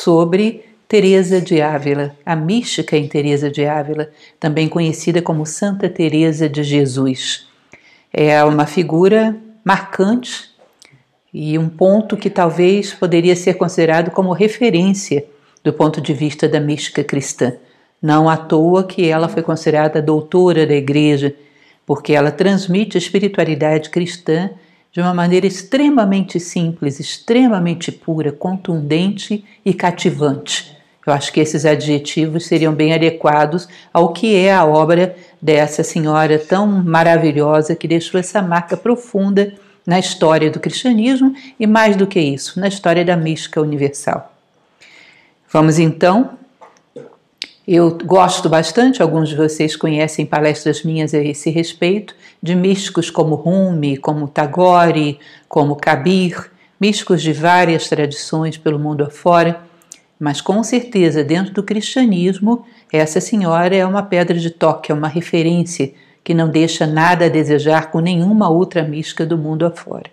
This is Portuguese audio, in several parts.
sobre Teresa de Ávila, a mística em Teresa de Ávila, também conhecida como Santa Teresa de Jesus. É uma figura marcante e um ponto que talvez poderia ser considerado como referência do ponto de vista da mística cristã. Não à toa que ela foi considerada doutora da Igreja, porque ela transmite a espiritualidade cristã de uma maneira extremamente simples, extremamente pura, contundente e cativante. Eu acho que esses adjetivos seriam bem adequados ao que é a obra dessa senhora tão maravilhosa que deixou essa marca profunda na história do cristianismo e, mais do que isso, na história da mística universal. Vamos então. Eu gosto bastante, alguns de vocês conhecem palestras minhas a esse respeito, de místicos como Rumi, como Tagore, como Kabir, místicos de várias tradições pelo mundo afora, mas com certeza dentro do cristianismo essa senhora é uma pedra de toque, é uma referência que não deixa nada a desejar com nenhuma outra mística do mundo afora.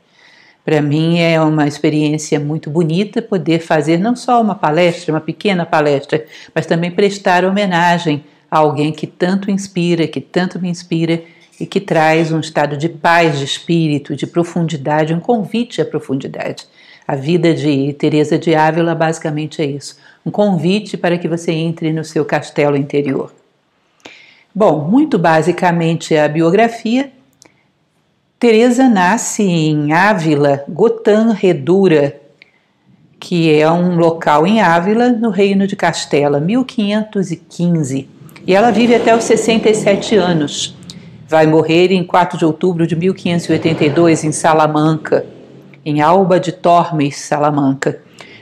Para mim é uma experiência muito bonita poder fazer não só uma palestra, uma pequena palestra, mas também prestar homenagem a alguém que tanto inspira, que tanto me inspira e que traz um estado de paz de espírito, de profundidade, um convite à profundidade. A vida de Teresa de Ávila basicamente é isso, um convite para que você entre no seu castelo interior. Bom, muito basicamente a biografia. Teresa nasce em Ávila, Gotan Redura, que é um local em Ávila, no Reino de Castela, 1515. E ela vive até os 67 anos. Vai morrer em 4 de outubro de 1582 em Salamanca, em Alba de Tormes, Salamanca.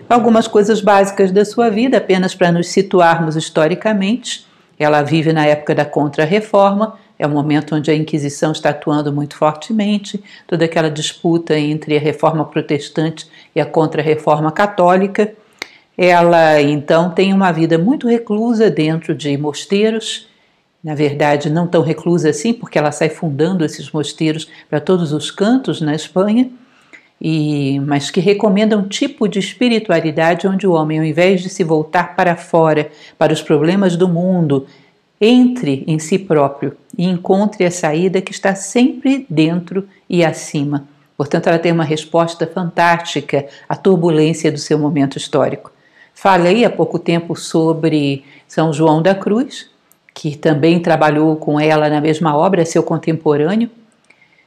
Algumas coisas básicas da sua vida, apenas para nos situarmos historicamente. Ela vive na época da Contra-Reforma, é um momento onde a Inquisição está atuando muito fortemente, toda aquela disputa entre a Reforma Protestante e a Contra-Reforma Católica. Ela, então, tem uma vida muito reclusa dentro de mosteiros, na verdade, não tão reclusa assim, porque ela sai fundando esses mosteiros para todos os cantos na Espanha, mas que recomenda um tipo de espiritualidade onde o homem, ao invés de se voltar para fora, para os problemas do mundo, entre em si próprio e encontre a saída que está sempre dentro e acima. Portanto, ela tem uma resposta fantástica à turbulência do seu momento histórico. Falei há pouco tempo sobre São João da Cruz, que também trabalhou com ela na mesma obra, seu contemporâneo,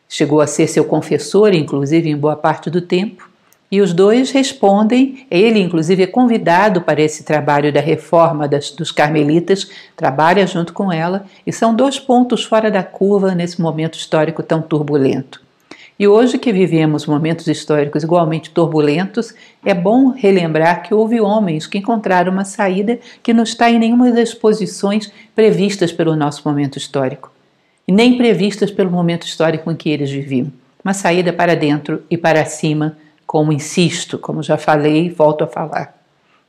chegou a ser seu confessor, inclusive, em boa parte do tempo. E os dois respondem, ele inclusive é convidado para esse trabalho da reforma dos carmelitas, trabalha junto com ela, e são 2 pontos fora da curva nesse momento histórico tão turbulento. E hoje que vivemos momentos históricos igualmente turbulentos, é bom relembrar que houve homens que encontraram uma saída que não está em nenhuma das posições previstas pelo nosso momento histórico, e nem previstas pelo momento histórico em que eles viviam. Uma saída para dentro e para cima, como insisto, como já falei e volto a falar.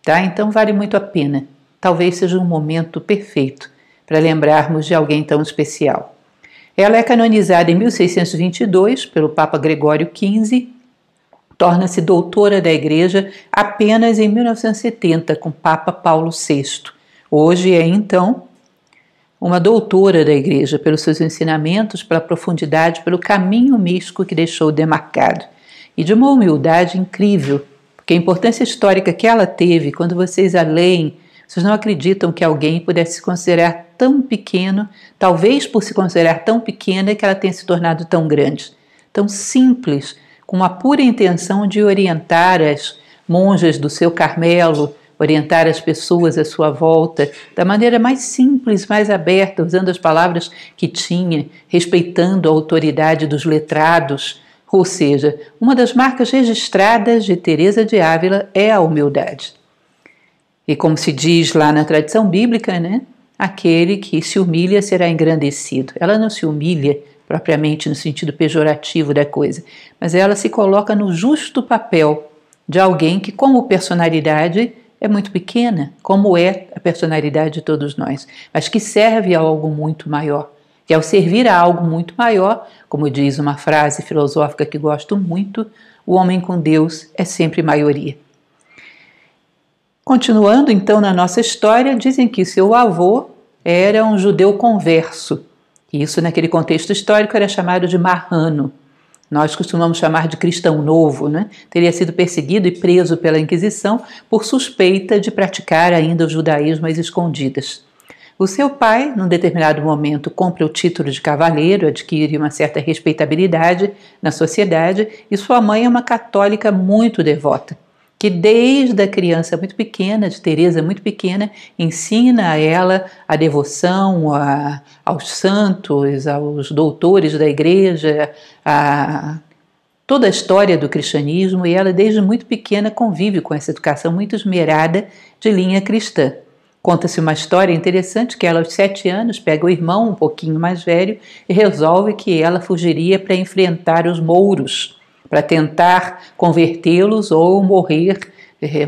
Tá? Então vale muito a pena. Talvez seja um momento perfeito para lembrarmos de alguém tão especial. Ela é canonizada em 1622 pelo Papa Gregório XV, torna-se doutora da Igreja apenas em 1970 com o Papa Paulo VI. Hoje é, então, uma doutora da Igreja pelos seus ensinamentos, pela profundidade, pelo caminho místico que deixou demarcado. E de uma humildade incrível, porque a importância histórica que ela teve, quando vocês a leem, vocês não acreditam que alguém pudesse se considerar tão pequeno, talvez por se considerar tão pequena que ela tenha se tornado tão grande, tão simples, com a pura intenção de orientar as monjas do seu Carmelo, orientar as pessoas à sua volta, da maneira mais simples, mais aberta, usando as palavras que tinha, respeitando a autoridade dos letrados. Ou seja, uma das marcas registradas de Teresa de Ávila é a humildade. E como se diz lá na tradição bíblica, né? Aquele que se humilha será engrandecido. Ela não se humilha propriamente no sentido pejorativo da coisa, mas ela se coloca no justo papel de alguém que, como personalidade, é muito pequena, como é a personalidade de todos nós, mas que serve a algo muito maior. E ao servir a algo muito maior, como diz uma frase filosófica que gosto muito, o homem com Deus é sempre maioria. Continuando então na nossa história, dizem que seu avô era um judeu converso. Isso, naquele contexto histórico, era chamado de marrano. Nós costumamos chamar de cristão novo, né? Teria sido perseguido e preso pela Inquisição por suspeita de praticar ainda o judaísmo às escondidas. O seu pai, num determinado momento, compra o título de cavaleiro, adquire uma certa respeitabilidade na sociedade, e sua mãe é uma católica muito devota, que desde a criança muito pequena, de Teresa muito pequena, ensina a ela a devoção aos santos, aos doutores da igreja, a toda a história do cristianismo, e ela desde muito pequena convive com essa educação muito esmerada de linha cristã. Conta-se uma história interessante que ela aos 7 anos pega o irmão um pouquinho mais velho e resolve que ela fugiria para enfrentar os mouros, para tentar convertê-los ou morrer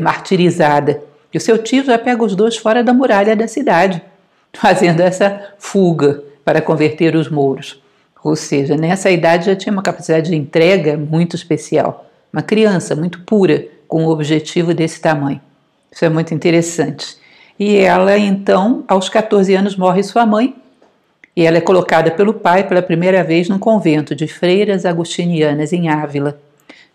martirizada. E o seu tio já pega os dois fora da muralha da cidade, fazendo essa fuga para converter os mouros. Ou seja, nessa idade já tinha uma capacidade de entrega muito especial. Uma criança muito pura, com um objetivo desse tamanho. Isso é muito interessante. E ela, então, aos 14 anos, morre sua mãe, e ela é colocada pelo pai pela primeira vez num convento de freiras agustinianas em Ávila.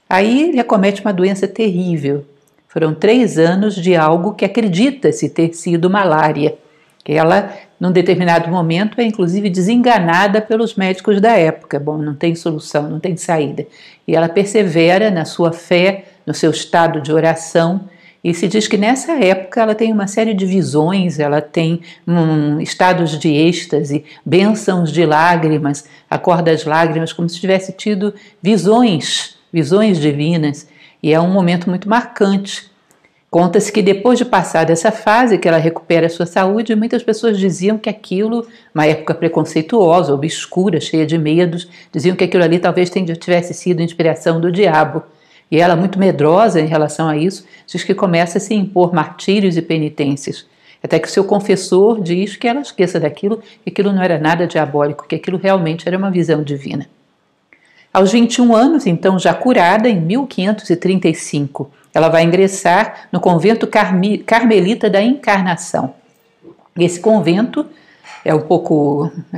Aí ele acomete uma doença terrível. Foram 3 anos de algo que acredita-se ter sido malária. Ela, num determinado momento, é inclusive desenganada pelos médicos da época. Bom, não tem solução, não tem saída. E ela persevera na sua fé, no seu estado de oração, e se diz que nessa época ela tem uma série de visões, ela tem estados de êxtase, bênçãos de lágrimas, acorda as lágrimas, como se tivesse tido visões divinas, e é um momento muito marcante. Conta-se que depois de passar dessa fase, que ela recupera a sua saúde, muitas pessoas diziam que aquilo, uma época preconceituosa, obscura, cheia de medos, diziam que aquilo ali talvez tivesse sido inspiração do diabo. E ela, muito medrosa em relação a isso, diz que começa a se impor martírios e penitências. Até que o seu confessor diz que ela esqueça daquilo, que aquilo não era nada diabólico, que aquilo realmente era uma visão divina. Aos 21 anos, então já curada, em 1535, ela vai ingressar no convento carmelita da Encarnação. Esse convento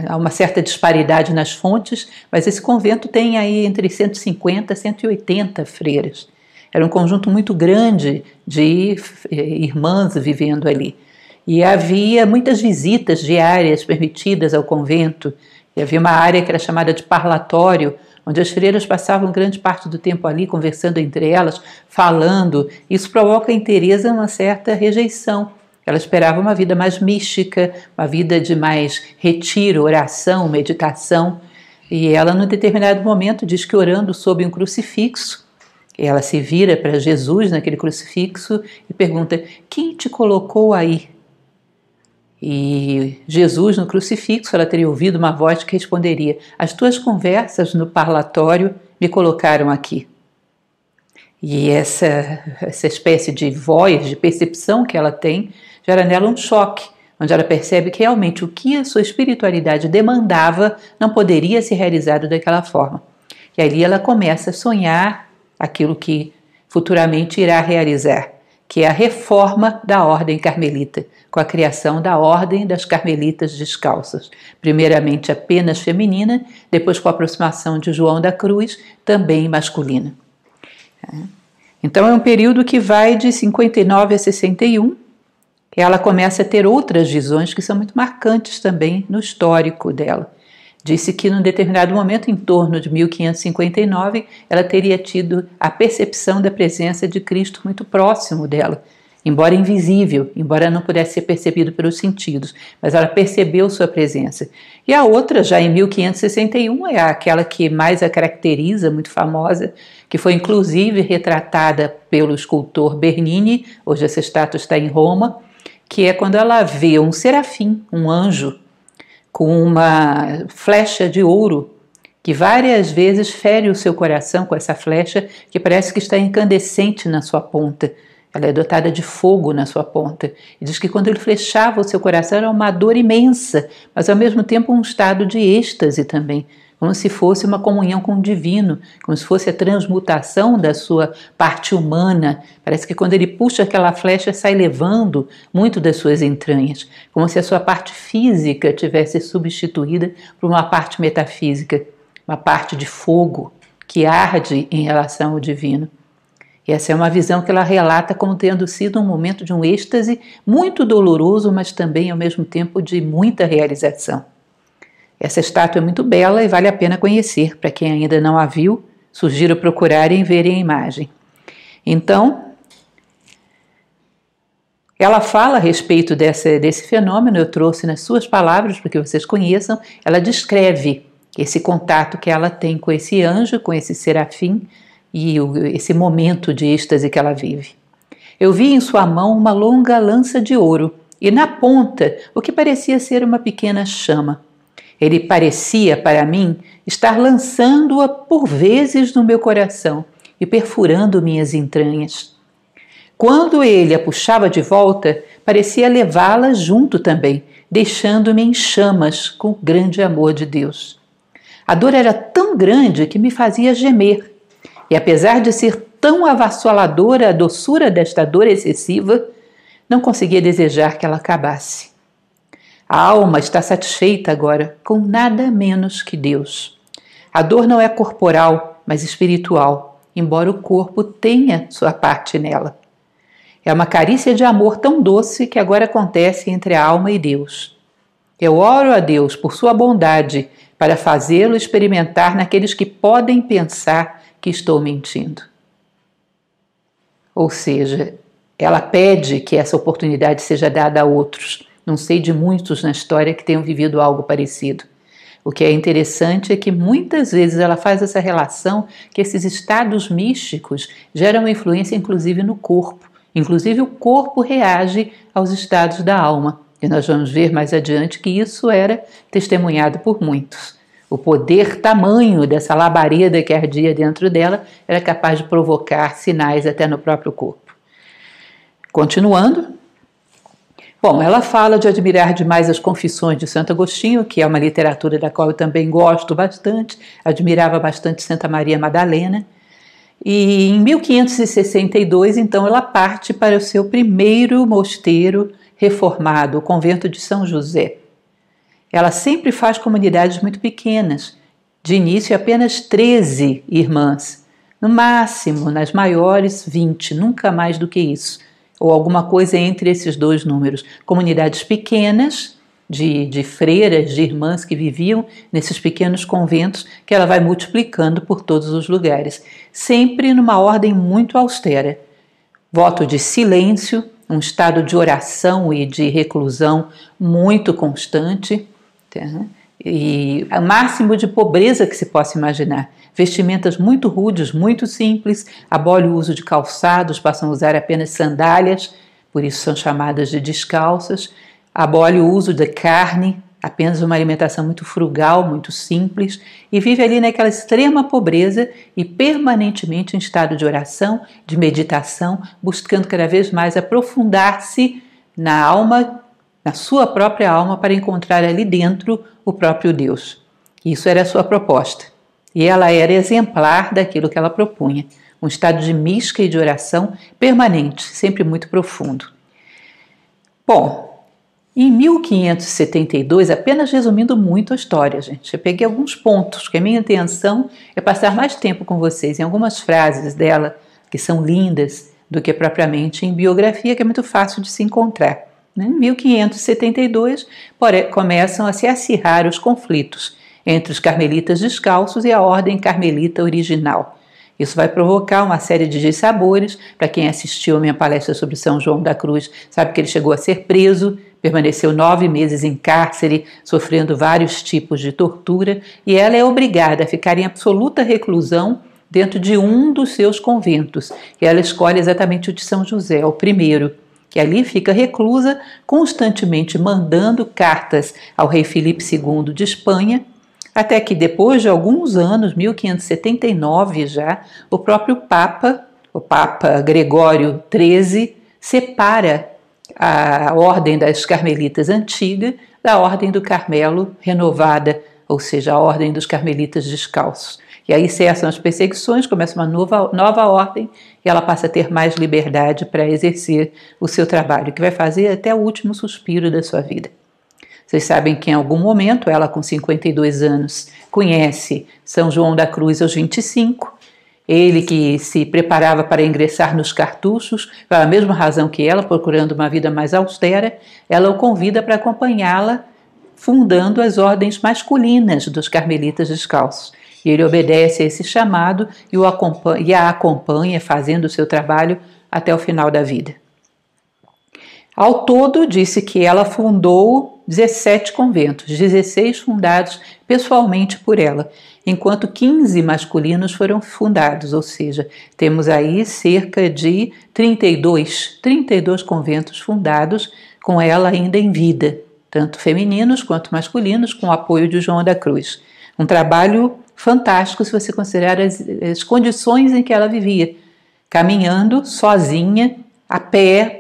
há uma certa disparidade nas fontes, mas esse convento tem aí entre 150 e 180 freiras. Era um conjunto muito grande de irmãs vivendo ali. E havia muitas visitas diárias permitidas ao convento. E havia uma área que era chamada de parlatório, onde as freiras passavam grande parte do tempo ali conversando entre elas, falando. Isso provoca em Teresa uma certa rejeição. Ela esperava uma vida mais mística, uma vida de mais retiro, oração, meditação. E ela, num determinado momento, diz que orando sob um crucifixo, ela se vira para Jesus naquele crucifixo e pergunta: quem te colocou aí? E Jesus no crucifixo, ela teria ouvido uma voz que responderia: as tuas conversas no parlatório me colocaram aqui. E essa espécie de voz, de percepção que ela tem, gera nela um choque, onde ela percebe que realmente o que a sua espiritualidade demandava não poderia ser realizado daquela forma. E ali ela começa a sonhar aquilo que futuramente irá realizar, que é a reforma da ordem carmelita, com a criação da ordem das carmelitas descalças, primeiramente apenas feminina, depois com a aproximação de João da Cruz, também masculina. Então é um período que vai de 59 a 61, ela começa a ter outras visões que são muito marcantes também no histórico dela. Disse que num determinado momento, em torno de 1559, ela teria tido a percepção da presença de Cristo muito próximo dela, embora invisível, embora não pudesse ser percebido pelos sentidos, mas ela percebeu sua presença. E a outra, já em 1561, é aquela que mais a caracteriza, muito famosa, que foi inclusive retratada pelo escultor Bernini, hoje essa estátua está em Roma, que é quando ela vê um serafim, um anjo, com uma flecha de ouro, que várias vezes fere o seu coração com essa flecha, que parece que está incandescente na sua ponta. Ela é dotada de fogo na sua ponta. E diz que quando ele flechava o seu coração era uma dor imensa, mas ao mesmo tempo um estado de êxtase também, como se fosse uma comunhão com o divino, como se fosse a transmutação da sua parte humana. Parece que quando ele puxa aquela flecha, sai levando muito das suas entranhas, como se a sua parte física tivesse substituída por uma parte metafísica, uma parte de fogo que arde em relação ao divino. E essa é uma visão que ela relata como tendo sido um momento de um êxtase muito doloroso, mas também ao mesmo tempo de muita realização. Essa estátua é muito bela e vale a pena conhecer. Para quem ainda não a viu, sugiro procurarem e verem a imagem. Então, ela fala a respeito desse fenômeno, eu trouxe nas suas palavras para que vocês conheçam. Ela descreve esse contato que ela tem com esse anjo, com esse serafim, e esse momento de êxtase que ela vive. Eu vi em sua mão uma longa lança de ouro, e na ponta o que parecia ser uma pequena chama. Ele parecia, para mim, estar lançando-a por vezes no meu coração e perfurando minhas entranhas. Quando ele a puxava de volta, parecia levá-la junto também, deixando-me em chamas com o grande amor de Deus. A dor era tão grande que me fazia gemer, e apesar de ser tão avassaladora a doçura desta dor excessiva, não conseguia desejar que ela acabasse. A alma está satisfeita agora com nada menos que Deus. A dor não é corporal, mas espiritual, embora o corpo tenha sua parte nela. É uma carícia de amor tão doce que agora acontece entre a alma e Deus. Eu oro a Deus por sua bondade para fazê-lo experimentar naqueles que podem pensar que estou mentindo. Ou seja, ela pede que essa oportunidade seja dada a outros. Não sei de muitos na história que tenham vivido algo parecido. O que é interessante é que muitas vezes ela faz essa relação que esses estados místicos geram influência inclusive no corpo. Inclusive o corpo reage aos estados da alma. E nós vamos ver mais adiante que isso era testemunhado por muitos. O poder tamanho dessa labareda que ardia dentro dela era capaz de provocar sinais até no próprio corpo. Continuando. Bom, ela fala de admirar demais as Confissões de Santo Agostinho, que é uma literatura da qual eu também gosto bastante, admirava bastante Santa Maria Madalena. E em 1562, então, ela parte para o seu primeiro mosteiro reformado, o convento de São José. Ela sempre faz comunidades muito pequenas, de início apenas 13 irmãs, no máximo, nas maiores 20, nunca mais do que isso, ou alguma coisa entre esses dois números. Comunidades pequenas, de freiras, de irmãs que viviam nesses pequenos conventos que ela vai multiplicando por todos os lugares, sempre numa ordem muito austera. Voto de silêncio, um estado de oração e de reclusão muito constante, tá? E o máximo de pobreza que se possa imaginar. Vestimentas muito rudes, muito simples, abole o uso de calçados, passam a usar apenas sandálias, por isso são chamadas de descalças, abole o uso da carne, apenas uma alimentação muito frugal, muito simples, e vive ali naquela extrema pobreza e permanentemente em estado de oração, de meditação, buscando cada vez mais aprofundar-se na alma, na sua própria alma, para encontrar ali dentro o próprio Deus. Isso era a sua proposta. E ela era exemplar daquilo que ela propunha, um estado de mística e de oração permanente, sempre muito profundo. Bom, em 1572, apenas resumindo muito a história, gente, eu peguei alguns pontos, que a minha intenção é passar mais tempo com vocês em algumas frases dela, que são lindas, do que propriamente em biografia, que é muito fácil de se encontrar. Em 1572, começam a se acirrar os conflitos entre os carmelitas descalços e a ordem carmelita original. Isso vai provocar uma série de dissabores. Para quem assistiu a minha palestra sobre São João da Cruz, sabe que ele chegou a ser preso, permaneceu 9 meses em cárcere, sofrendo vários tipos de tortura, e ela é obrigada a ficar em absoluta reclusão dentro de um dos seus conventos. E ela escolhe exatamente o de São José, o primeiro, que ali fica reclusa, constantemente mandando cartas ao rei Filipe II de Espanha, até que depois de alguns anos, 1579 já, o próprio Papa, o Papa Gregório XIII, separa a ordem das Carmelitas antiga da ordem do Carmelo, renovada ou seja, a Ordem dos Carmelitas Descalços. E aí cessam as perseguições, começa uma nova ordem e ela passa a ter mais liberdade para exercer o seu trabalho, que vai fazer até o último suspiro da sua vida. Vocês sabem que em algum momento, ela com 52 anos, conhece São João da Cruz aos 25, ele que se preparava para ingressar nos cartuchos, pela mesma razão que ela, procurando uma vida mais austera, ela o convida para acompanhá-la, fundando as ordens masculinas dos Carmelitas Descalços. E ele obedece a esse chamado e a acompanha, fazendo o seu trabalho até o final da vida. Ao todo, disse que ela fundou 17 conventos, 16 fundados pessoalmente por ela, enquanto 15 masculinos foram fundados, ou seja, temos aí cerca de 32 conventos fundados com ela ainda em vida, tanto femininos quanto masculinos, com o apoio de João da Cruz. Um trabalho fantástico se você considerar as condições em que ela vivia, caminhando sozinha, a pé,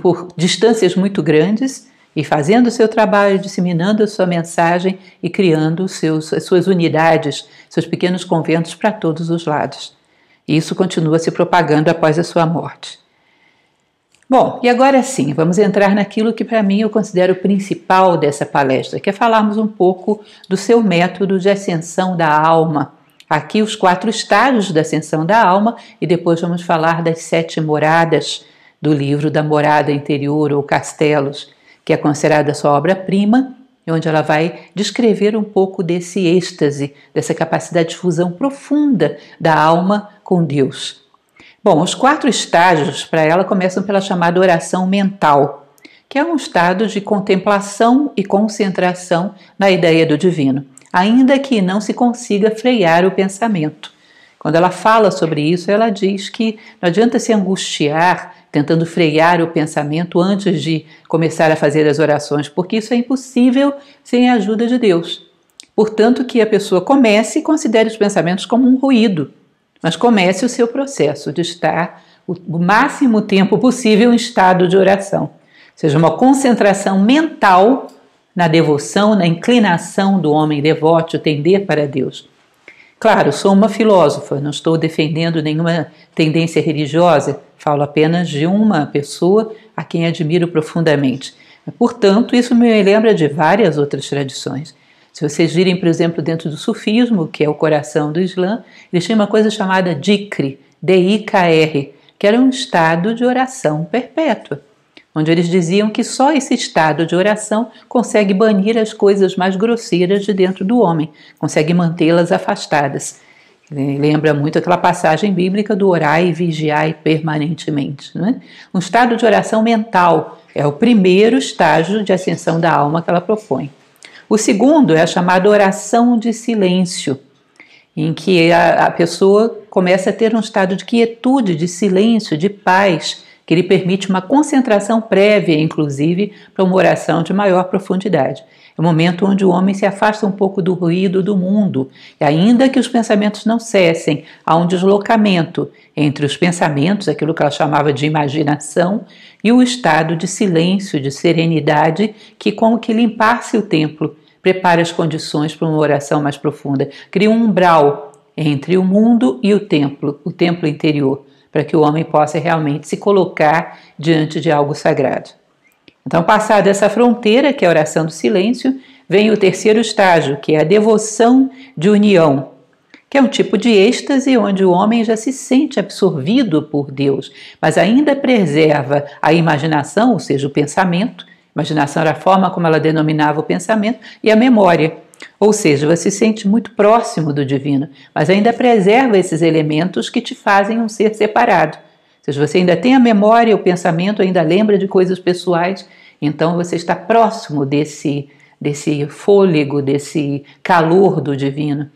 por distâncias muito grandes e fazendo o seu trabalho, disseminando a sua mensagem e criando as suas unidades, seus pequenos conventos para todos os lados. E isso continua se propagando após a sua morte. Bom, e agora sim, vamos entrar naquilo que para mim eu considero o principal dessa palestra, que é falarmos um pouco do seu método de ascensão da alma. Aqui os 4 estágios da ascensão da alma e depois vamos falar das 7 moradas do livro da Morada Interior ou Castelos, que é considerada sua obra-prima, onde ela vai descrever um pouco desse êxtase, dessa capacidade de fusão profunda da alma com Deus. Bom, os 4 estágios para ela começam pela chamada oração mental, que é um estado de contemplação e concentração na ideia do divino, ainda que não se consiga frear o pensamento. Quando ela fala sobre isso, ela diz que não adianta se angustiar tentando frear o pensamento antes de começar a fazer as orações, porque isso é impossível sem a ajuda de Deus. Portanto, que a pessoa comece e considere os pensamentos como um ruído, mas comece o seu processo de estar o máximo tempo possível em estado de oração. Ou seja, uma concentração mental na devoção, na inclinação do homem devoto, tender para Deus. Claro, sou uma filósofa, não estou defendendo nenhuma tendência religiosa, falo apenas de uma pessoa a quem admiro profundamente. Portanto, isso me lembra de várias outras tradições. Se vocês virem, por exemplo, dentro do sufismo, que é o coração do Islã, eles têm uma coisa chamada Dikr, D-I-K-R, que era um estado de oração perpétua, onde eles diziam que só esse estado de oração consegue banir as coisas mais grosseiras de dentro do homem, consegue mantê-las afastadas. Lembra muito aquela passagem bíblica do orai e vigiai permanentemente. Não é? Um estado de oração mental é o primeiro estágio de ascensão da alma que ela propõe. O segundo é a chamada oração de silêncio, em que a pessoa começa a ter um estado de quietude, de silêncio, de paz, que lhe permite uma concentração prévia, inclusive, para uma oração de maior profundidade. É o momento onde o homem se afasta um pouco do ruído do mundo, e ainda que os pensamentos não cessem, há um deslocamento entre os pensamentos, aquilo que ela chamava de imaginação, e o estado de silêncio, de serenidade, que como que limpasse o templo, prepara as condições para uma oração mais profunda, cria um umbral entre o mundo e o templo interior, para que o homem possa realmente se colocar diante de algo sagrado. Então, passada essa fronteira, que é a oração do silêncio, vem o terceiro estágio, que é a devoção de união, que é um tipo de êxtase onde o homem já se sente absorvido por Deus, mas ainda preserva a imaginação, ou seja, o pensamento. Imaginação era a forma como ela denominava o pensamento, e a memória. Ou seja, você se sente muito próximo do divino, mas ainda preserva esses elementos que te fazem um ser separado. Ou seja, você ainda tem a memória, o pensamento, ainda lembra de coisas pessoais, então você está próximo desse fôlego, desse calor do divino,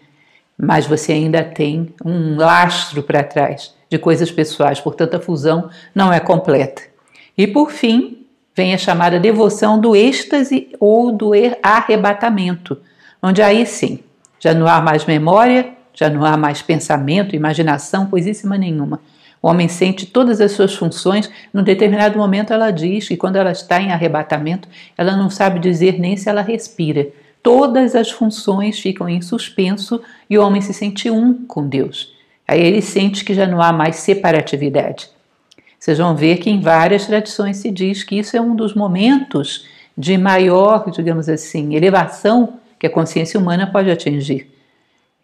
mas você ainda tem um lastro para trás de coisas pessoais, portanto a fusão não é completa. E por fim, vem a chamada devoção do êxtase ou do arrebatamento, onde aí sim, já não há mais memória, já não há mais pensamento, imaginação, coisíssima nenhuma. O homem sente todas as suas funções, num determinado momento ela diz que quando ela está em arrebatamento, ela não sabe dizer nem se ela respira, todas as funções ficam em suspenso e o homem se sente um com Deus. Aí ele sente que já não há mais separatividade. Vocês vão ver que em várias tradições se diz que isso é um dos momentos de maior, digamos assim, elevação que a consciência humana pode atingir.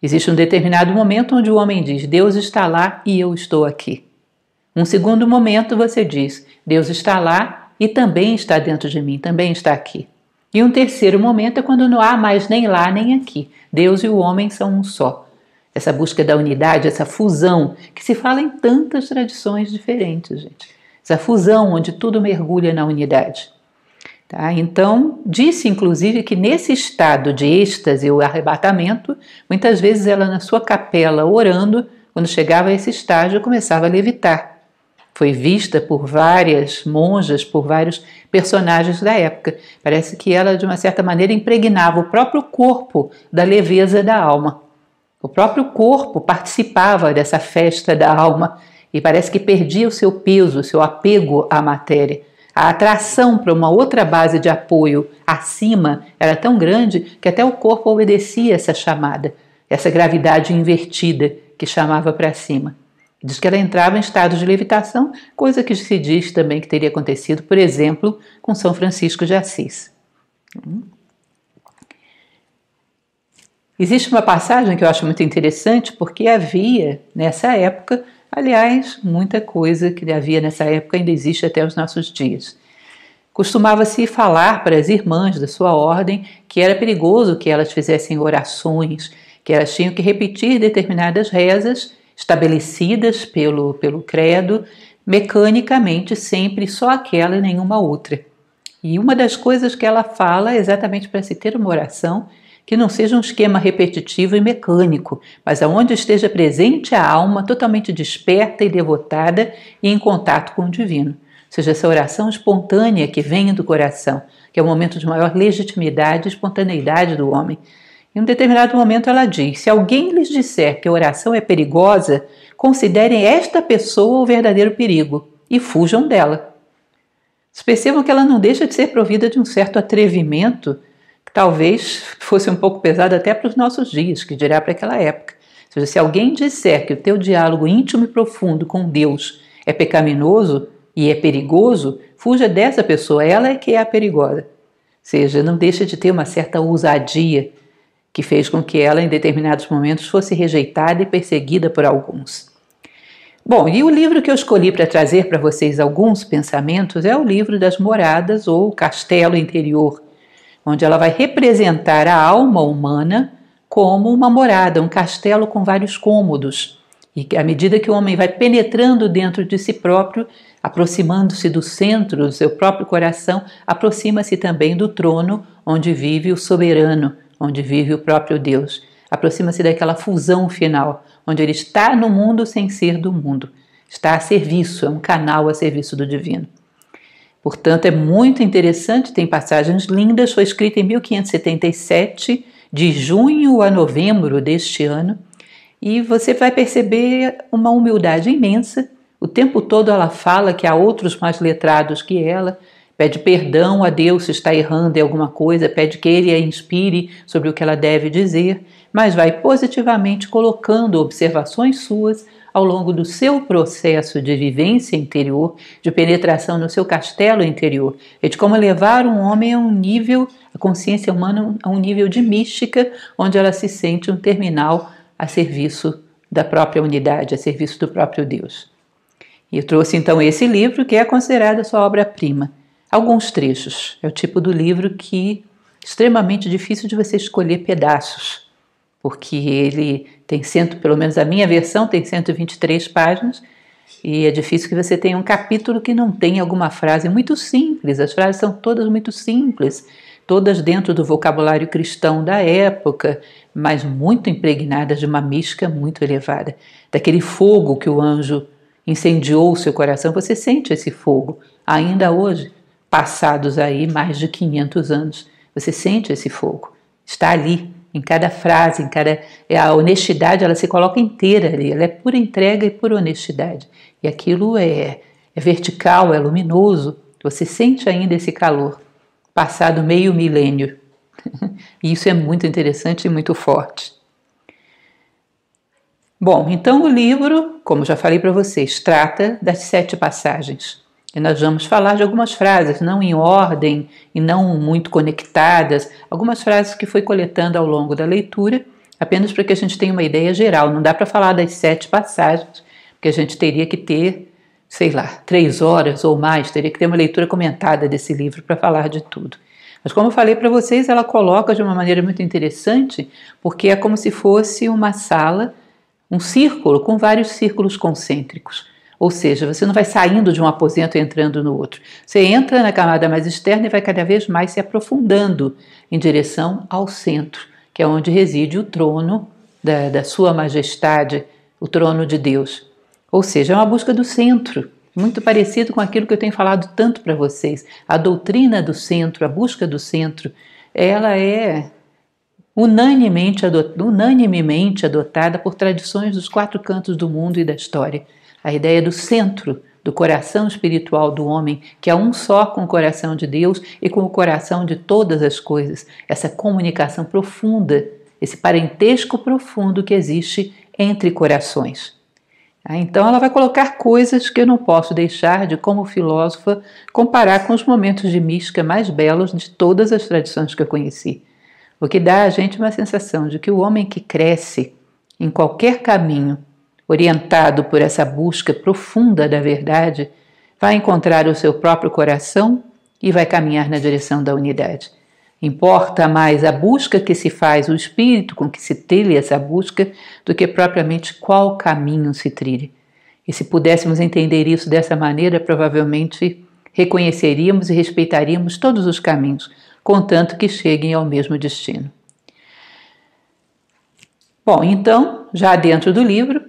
Existe um determinado momento onde o homem diz: Deus está lá e eu estou aqui. Um segundo momento você diz: Deus está lá e também está dentro de mim, também está aqui. E um terceiro momento é quando não há mais nem lá nem aqui. Deus e o homem são um só. Essa busca da unidade, essa fusão, que se fala em tantas tradições diferentes, gente. Essa fusão onde tudo mergulha na unidade. Tá? Então, disse inclusive que nesse estado de êxtase ou arrebatamento, muitas vezes ela na sua capela orando, quando chegava a esse estágio, começava a levitar. Foi vista por várias monjas, por vários personagens da época. Parece que ela, de uma certa maneira, impregnava o próprio corpo da leveza da alma. O próprio corpo participava dessa festa da alma e parece que perdia o seu peso, o seu apego à matéria. A atração para uma outra base de apoio acima era tão grande que até o corpo obedecia essa chamada, essa gravidade invertida que chamava para cima. Diz que ela entrava em estado de levitação, coisa que se diz também que teria acontecido, por exemplo, com São Francisco de Assis. Existe uma passagem que eu acho muito interessante, porque havia, nessa época, aliás, muita coisa que havia nessa época ainda existe até os nossos dias. Costumava-se falar para as irmãs da sua ordem que era perigoso que elas fizessem orações, que elas tinham que repetir determinadas rezas estabelecidas pelo credo, mecanicamente, sempre só aquela e nenhuma outra. E uma das coisas que ela fala é exatamente para se ter uma oração que não seja um esquema repetitivo e mecânico, mas aonde esteja presente a alma totalmente desperta e devotada e em contato com o divino. Ou seja, essa oração espontânea que vem do coração, que é o momento de maior legitimidade e espontaneidade do homem. Em um determinado momento ela diz: se alguém lhes disser que a oração é perigosa, considerem esta pessoa o verdadeiro perigo e fujam dela. Vocês percebam que ela não deixa de ser provida de um certo atrevimento, que talvez fosse um pouco pesado até para os nossos dias, que dirá para aquela época. Ou seja, se alguém disser que o teu diálogo íntimo e profundo com Deus é pecaminoso e é perigoso, fuja dessa pessoa, ela é que é a perigosa. Ou seja, não deixa de ter uma certa ousadia que fez com que ela, em determinados momentos, fosse rejeitada e perseguida por alguns. Bom, e o livro que eu escolhi para trazer para vocês alguns pensamentos é o livro das Moradas, ou Castelo Interior, onde ela vai representar a alma humana como uma morada, um castelo com vários cômodos. E à medida que o homem vai penetrando dentro de si próprio, aproximando-se do centro do seu próprio coração, aproxima-se também do trono onde vive o soberano, onde vive o próprio Deus. Aproxima-se daquela fusão final, onde ele está no mundo sem ser do mundo. Está a serviço, é um canal a serviço do divino. Portanto, é muito interessante, tem passagens lindas, foi escrita em 1577, de junho a novembro deste ano, e você vai perceber uma humildade imensa. O tempo todo ela fala que há outros mais letrados que ela, pede perdão a Deus se está errando em alguma coisa, pede que Ele a inspire sobre o que ela deve dizer, mas vai positivamente colocando observações suas ao longo do seu processo de vivência interior, de penetração no seu castelo interior, e de como levar um homem a um nível, a consciência humana a um nível de mística, onde ela se sente um terminal a serviço da própria unidade, a serviço do próprio Deus. E eu trouxe então esse livro, que é considerado a sua obra-prima. Alguns trechos. É o tipo do livro que é extremamente difícil de você escolher pedaços, porque ele tem pelo menos a minha versão tem 123 páginas, e é difícil que você tenha um capítulo que não tenha alguma frase muito simples. As frases são todas muito simples, todas dentro do vocabulário cristão da época, mas muito impregnadas de uma mística muito elevada. Daquele fogo que o anjo incendiou o seu coração, você sente esse fogo ainda hoje. Passados aí mais de 500 anos, você sente esse fogo, está ali, em cada frase, a honestidade ela se coloca inteira ali, ela é pura entrega e pura honestidade, e aquilo é vertical, é luminoso, você sente ainda esse calor, passado meio milênio, E isso é muito interessante e muito forte. Bom, então o livro, como já falei para vocês, trata das 7 passagens. E nós vamos falar de algumas frases, não em ordem e não muito conectadas, algumas frases que fui coletando ao longo da leitura, apenas para que a gente tenha uma ideia geral. Não dá para falar das 7 passagens, porque a gente teria que ter, 3 horas ou mais, teria que ter uma leitura comentada desse livro para falar de tudo. Mas como eu falei para vocês, ela coloca de uma maneira muito interessante, porque é como se fosse uma sala, um círculo com vários círculos concêntricos. Ou seja, você não vai saindo de um aposento e entrando no outro. Você entra na camada mais externa e vai cada vez mais se aprofundando em direção ao centro, que é onde reside o trono da sua majestade, o trono de Deus. Ou seja, é uma busca do centro, muito parecido com aquilo que eu tenho falado tanto para vocês. A doutrina do centro, a busca do centro, ela é unanimemente adotada por tradições dos 4 cantos do mundo e da história. A ideia do centro, do coração espiritual do homem, que é um só com o coração de Deus e com o coração de todas as coisas. Essa comunicação profunda, esse parentesco profundo que existe entre corações. Então ela vai colocar coisas que eu não posso deixar de, como filósofa, comparar com os momentos de mística mais belos de todas as tradições que eu conheci. O que dá a gente uma sensação de que o homem que cresce em qualquer caminho, orientado por essa busca profunda da verdade, vai encontrar o seu próprio coração e vai caminhar na direção da unidade. Importa mais a busca que se faz, o espírito com que se trilha essa busca, do que propriamente qual caminho se trilha. E se pudéssemos entender isso dessa maneira, provavelmente reconheceríamos e respeitaríamos todos os caminhos, contanto que cheguem ao mesmo destino. Bom, então, já dentro do livro,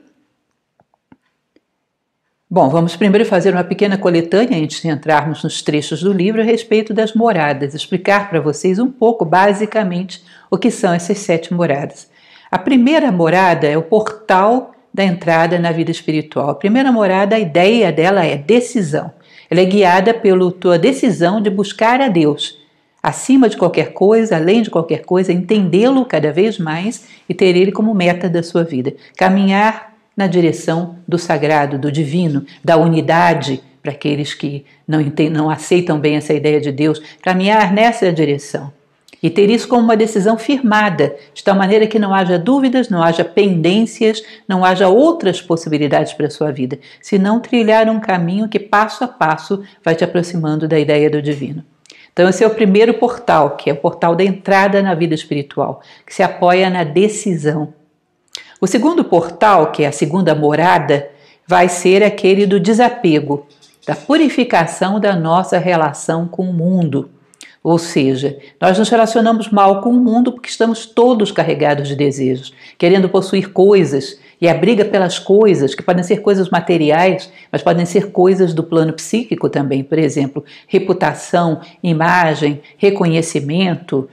vamos primeiro fazer uma pequena coletânea antes de entrarmos nos trechos do livro a respeito das moradas, explicar para vocês um pouco, basicamente, o que são essas 7 moradas. A primeira morada é o portal da entrada na vida espiritual. A primeira morada, a ideia dela é decisão. Ela é guiada pela tua decisão de buscar a Deus, acima de qualquer coisa, além de qualquer coisa, entendê-lo cada vez mais e ter ele como meta da sua vida. Caminhar na direção do sagrado, do divino, da unidade, para aqueles que não aceitam bem essa ideia de Deus, caminhar nessa direção. E ter isso como uma decisão firmada, de tal maneira que não haja dúvidas, não haja pendências, não haja outras possibilidades para a sua vida, senão trilhar um caminho que passo a passo vai te aproximando da ideia do divino. Então esse é o primeiro portal, que é o portal da entrada na vida espiritual, que se apoia na decisão. O segundo portal, que é a segunda morada, vai ser aquele do desapego, da purificação da nossa relação com o mundo. Ou seja, nós nos relacionamos mal com o mundo porque estamos todos carregados de desejos, querendo possuir coisas, e a briga pelas coisas, que podem ser coisas materiais, mas podem ser coisas do plano psíquico também, por exemplo, reputação, imagem, reconhecimento,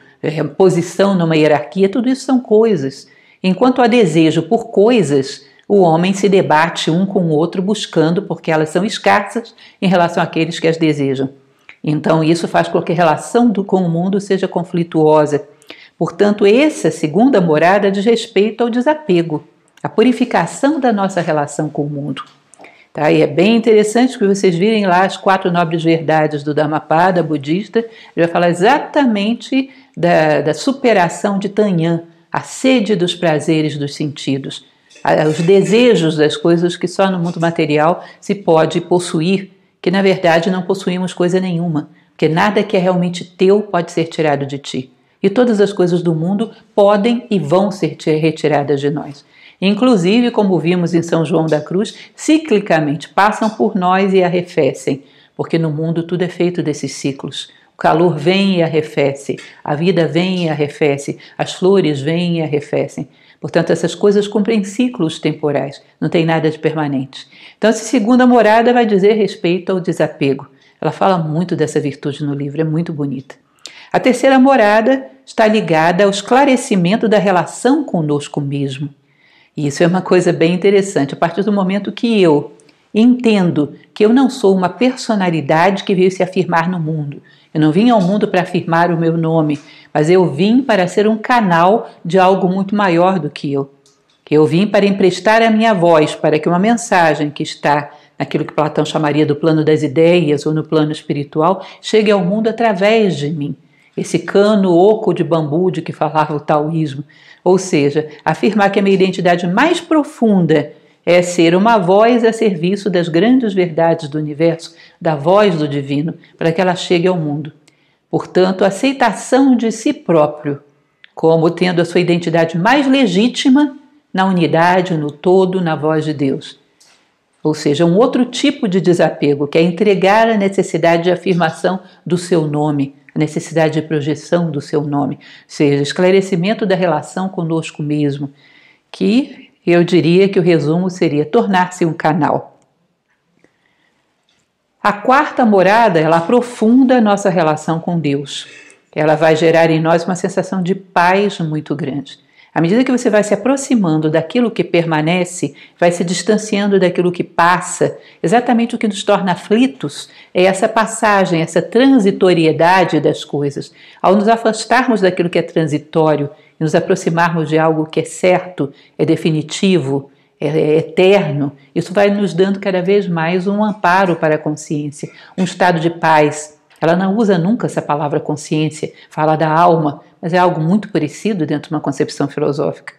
posição numa hierarquia, tudo isso são coisas. Enquanto há desejo por coisas, o homem se debate um com o outro buscando, porque elas são escassas em relação àqueles que as desejam. Então isso faz com que a relação com o mundo seja conflituosa. Portanto, essa segunda morada diz respeito ao desapego, a purificação da nossa relação com o mundo. Tá? E é bem interessante que vocês virem lá as 4 nobres verdades do Dhammapada budista. Ele vai falar exatamente da superação de Tanyan, a sede dos prazeres dos sentidos, os desejos das coisas que só no mundo material se pode possuir, que na verdade não possuímos coisa nenhuma, porque nada que é realmente teu pode ser tirado de ti. E todas as coisas do mundo podem e vão ser retiradas de nós. Inclusive, como vimos em São João da Cruz, ciclicamente passam por nós e arrefecem, porque no mundo tudo é feito desses ciclos. O calor vem e arrefece, a vida vem e arrefece, as flores vêm e arrefecem. Portanto, essas coisas cumprem ciclos temporais, não tem nada de permanente. Então, essa segunda morada vai dizer respeito ao desapego. Ela fala muito dessa virtude no livro, é muito bonita. A terceira morada está ligada ao esclarecimento da relação conosco mesmo. E isso é uma coisa bem interessante. A partir do momento que eu entendo que eu não sou uma personalidade que veio se afirmar no mundo. Eu não vim ao mundo para afirmar o meu nome, mas eu vim para ser um canal de algo muito maior do que eu. Eu vim para emprestar a minha voz para que uma mensagem que está naquilo que Platão chamaria do plano das ideias ou no plano espiritual chegue ao mundo através de mim. Esse cano oco de bambu de que falava o taoísmo. Ou seja, afirmar que a minha identidade mais profunda é ser uma voz a serviço das grandes verdades do universo, da voz do divino, para que ela chegue ao mundo. Portanto, a aceitação de si próprio como tendo a sua identidade mais legítima na unidade, no todo, na voz de Deus. Ou seja, um outro tipo de desapego, que é entregar a necessidade de afirmação do seu nome, a necessidade de projeção do seu nome, ou seja, esclarecimento da relação conosco mesmo, que eu diria que o resumo seria tornar-se um canal. A quarta morada, ela aprofunda a nossa relação com Deus. Ela vai gerar em nós uma sensação de paz muito grande. À medida que você vai se aproximando daquilo que permanece, vai se distanciando daquilo que passa, exatamente o que nos torna aflitos é essa passagem, essa transitoriedade das coisas. Ao nos afastarmos daquilo que é transitório e nos aproximarmos de algo que é certo, é definitivo, é eterno, isso vai nos dando cada vez mais um amparo para a consciência, um estado de paz. Ela não usa nunca essa palavra consciência, fala da alma, mas é algo muito parecido dentro de uma concepção filosófica.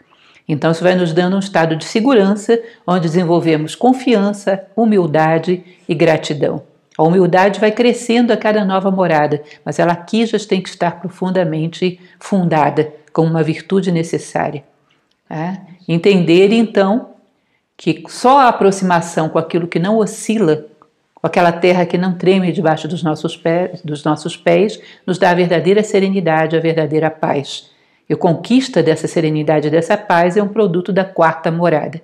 Então isso vai nos dando um estado de segurança, onde desenvolvemos confiança, humildade e gratidão. A humildade vai crescendo a cada nova morada, mas ela aqui já tem que estar profundamente fundada, como uma virtude necessária. Entender então que só a aproximação com aquilo que não oscila, com aquela terra que não treme debaixo dos nossos pés, nos dá a verdadeira serenidade, a verdadeira paz. E a conquista dessa serenidade e dessa paz é um produto da quarta morada.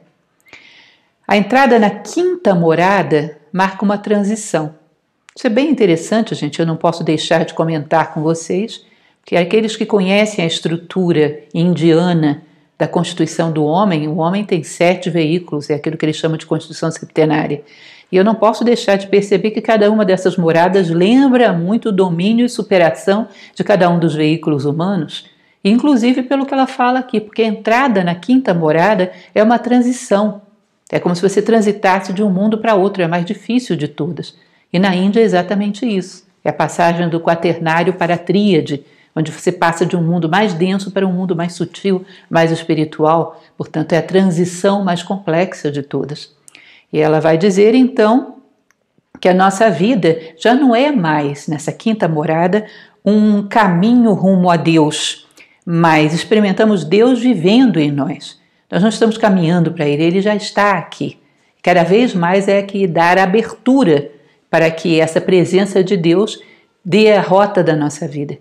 A entrada na quinta morada marca uma transição. Isso é bem interessante, gente, eu não posso deixar de comentar com vocês, que aqueles que conhecem a estrutura indiana da constituição do homem, o homem tem 7 veículos, é aquilo que eles chamam de constituição septenária. E eu não posso deixar de perceber que cada uma dessas moradas lembra muito o domínio e superação de cada um dos veículos humanos, inclusive pelo que ela fala aqui, porque a entrada na quinta morada é uma transição. É como se você transitasse de um mundo para outro, é a mais difícil de todas. E na Índia é exatamente isso. É a passagem do quaternário para a tríade, onde você passa de um mundo mais denso para um mundo mais sutil, mais espiritual. Portanto, é a transição mais complexa de todas. E ela vai dizer, então, que a nossa vida já não é mais, nessa quinta morada, um caminho rumo a Deus, mas experimentamos Deus vivendo em nós. Nós não estamos caminhando para Ele já está aqui. Cada vez mais é que dar abertura para que essa presença de Deus dê a rota da nossa vida.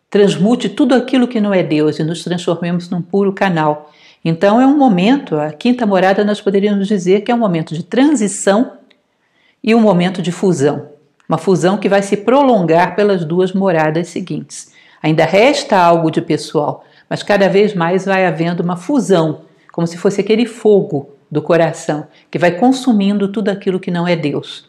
Transmute tudo aquilo que não é Deus e nos transformemos num puro canal. Então é um momento, a quinta morada nós poderíamos dizer que é um momento de transição e um momento de fusão. Uma fusão que vai se prolongar pelas 2 moradas seguintes. Ainda resta algo de pessoal, mas cada vez mais vai havendo uma fusão, como se fosse aquele fogo do coração que vai consumindo tudo aquilo que não é Deus.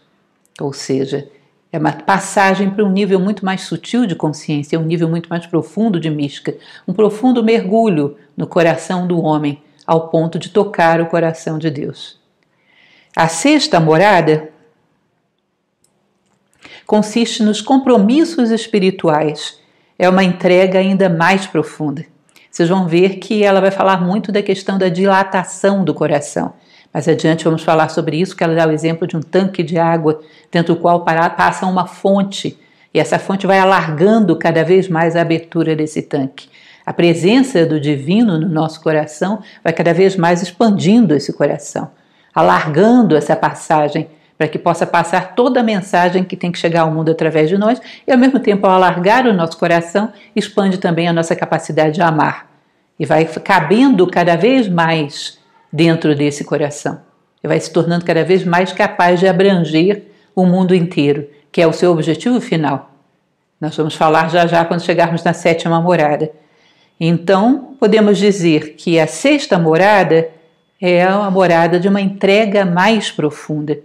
Ou seja, é uma passagem para um nível muito mais sutil de consciência, um nível muito mais profundo de mística, um profundo mergulho no coração do homem, ao ponto de tocar o coração de Deus. A sexta morada consiste nos compromissos espirituais. É uma entrega ainda mais profunda. Vocês vão ver que ela vai falar muito da questão da dilatação do coração. Mais adiante vamos falar sobre isso, que ela dá o exemplo de um tanque de água dentro do qual passa uma fonte, e essa fonte vai alargando cada vez mais a abertura desse tanque. A presença do divino no nosso coração vai cada vez mais expandindo esse coração, alargando essa passagem para que possa passar toda a mensagem que tem que chegar ao mundo através de nós, e ao mesmo tempo, ao alargar o nosso coração, expande também a nossa capacidade de amar, e vai cabendo cada vez mais dentro desse coração. E vai se tornando cada vez mais capaz de abranger o mundo inteiro, que é o seu objetivo final. Nós vamos falar já quando chegarmos na 7ª morada. Então, podemos dizer que a 6ª morada é a morada de uma entrega mais profunda.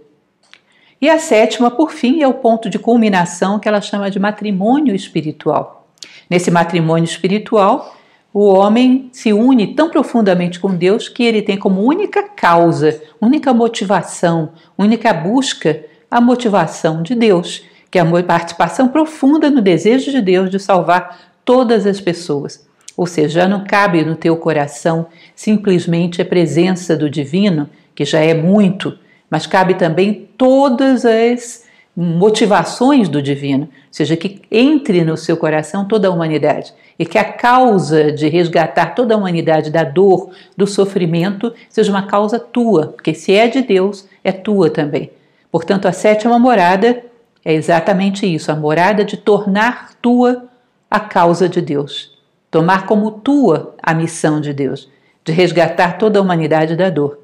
E a sétima, por fim, é o ponto de culminação que ela chama de matrimônio espiritual. Nesse matrimônio espiritual, o homem se une tão profundamente com Deus que ele tem como única causa, única motivação, única busca a motivação de Deus, que é a participação profunda no desejo de Deus de salvar todas as pessoas. Ou seja, já não cabe no teu coração simplesmente a presença do divino, que já é muito, mas cabe também todas as motivações do divino, ou seja, que entre no seu coração toda a humanidade e que a causa de resgatar toda a humanidade da dor, do sofrimento, seja uma causa tua, porque se é de Deus, é tua também. Portanto, a sétima morada é exatamente isso, a morada de tornar tua a causa de Deus, tomar como tua a missão de Deus, de resgatar toda a humanidade da dor.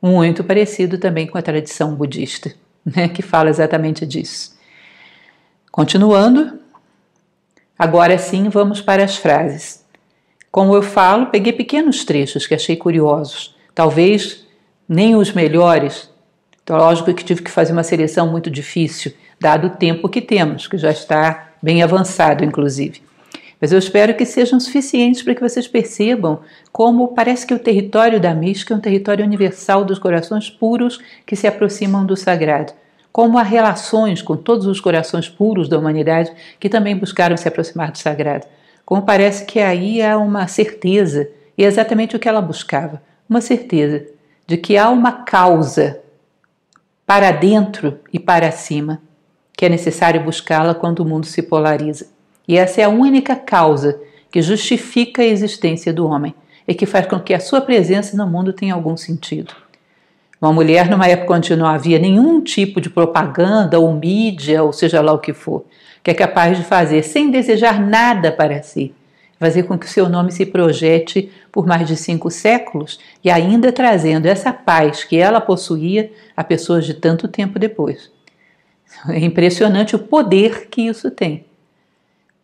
Muito parecido também com a tradição budista, que fala exatamente disso. Continuando, agora sim vamos para as frases. Como eu falo, peguei pequenos trechos que achei curiosos, talvez nem os melhores. Então, lógico que tive que fazer uma seleção muito difícil, dado o tempo que temos, que já está bem avançado, inclusive. Mas eu espero que sejam suficientes para que vocês percebam como parece que o território da mística é um território universal dos corações puros que se aproximam do sagrado. Como há relações com todos os corações puros da humanidade que também buscaram se aproximar do sagrado. Como parece que aí há uma certeza, e é exatamente o que ela buscava, uma certeza de que há uma causa para dentro e para cima, que é necessário buscá-la quando o mundo se polariza. E essa é a única causa que justifica a existência do homem e que faz com que a sua presença no mundo tenha algum sentido. Uma mulher, numa época onde não havia nenhum tipo de propaganda ou mídia, ou seja lá o que for, que é capaz de fazer, sem desejar nada para si, fazer com que o seu nome se projete por mais de 5 séculos e ainda trazendo essa paz que ela possuía a pessoas de tanto tempo depois. É impressionante o poder que isso tem.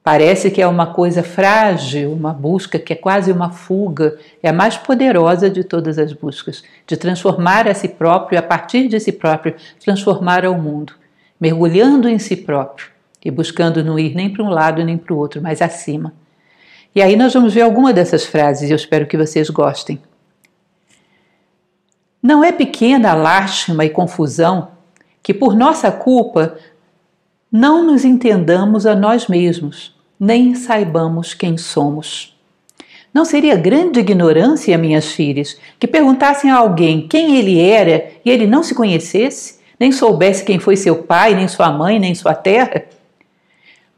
Parece que é uma coisa frágil, uma busca que é quase uma fuga, é a mais poderosa de todas as buscas, de transformar a si próprio, a partir de si próprio, transformar ao mundo, mergulhando em si próprio e buscando não ir nem para um lado nem para o outro, mas acima. E aí nós vamos ver alguma dessas frases e eu espero que vocês gostem. Não é pequena a lástima e confusão que por nossa culpa não nos entendamos a nós mesmos, nem saibamos quem somos. Não seria grande ignorância, minhas filhas, que perguntassem a alguém quem ele era e ele não se conhecesse, nem soubesse quem foi seu pai, nem sua mãe, nem sua terra?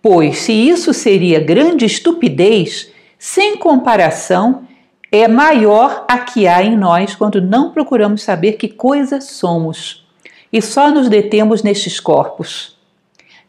Pois, se isso seria grande estupidez, sem comparação, é maior a que há em nós quando não procuramos saber que coisa somos e só nos detemos nestes corpos.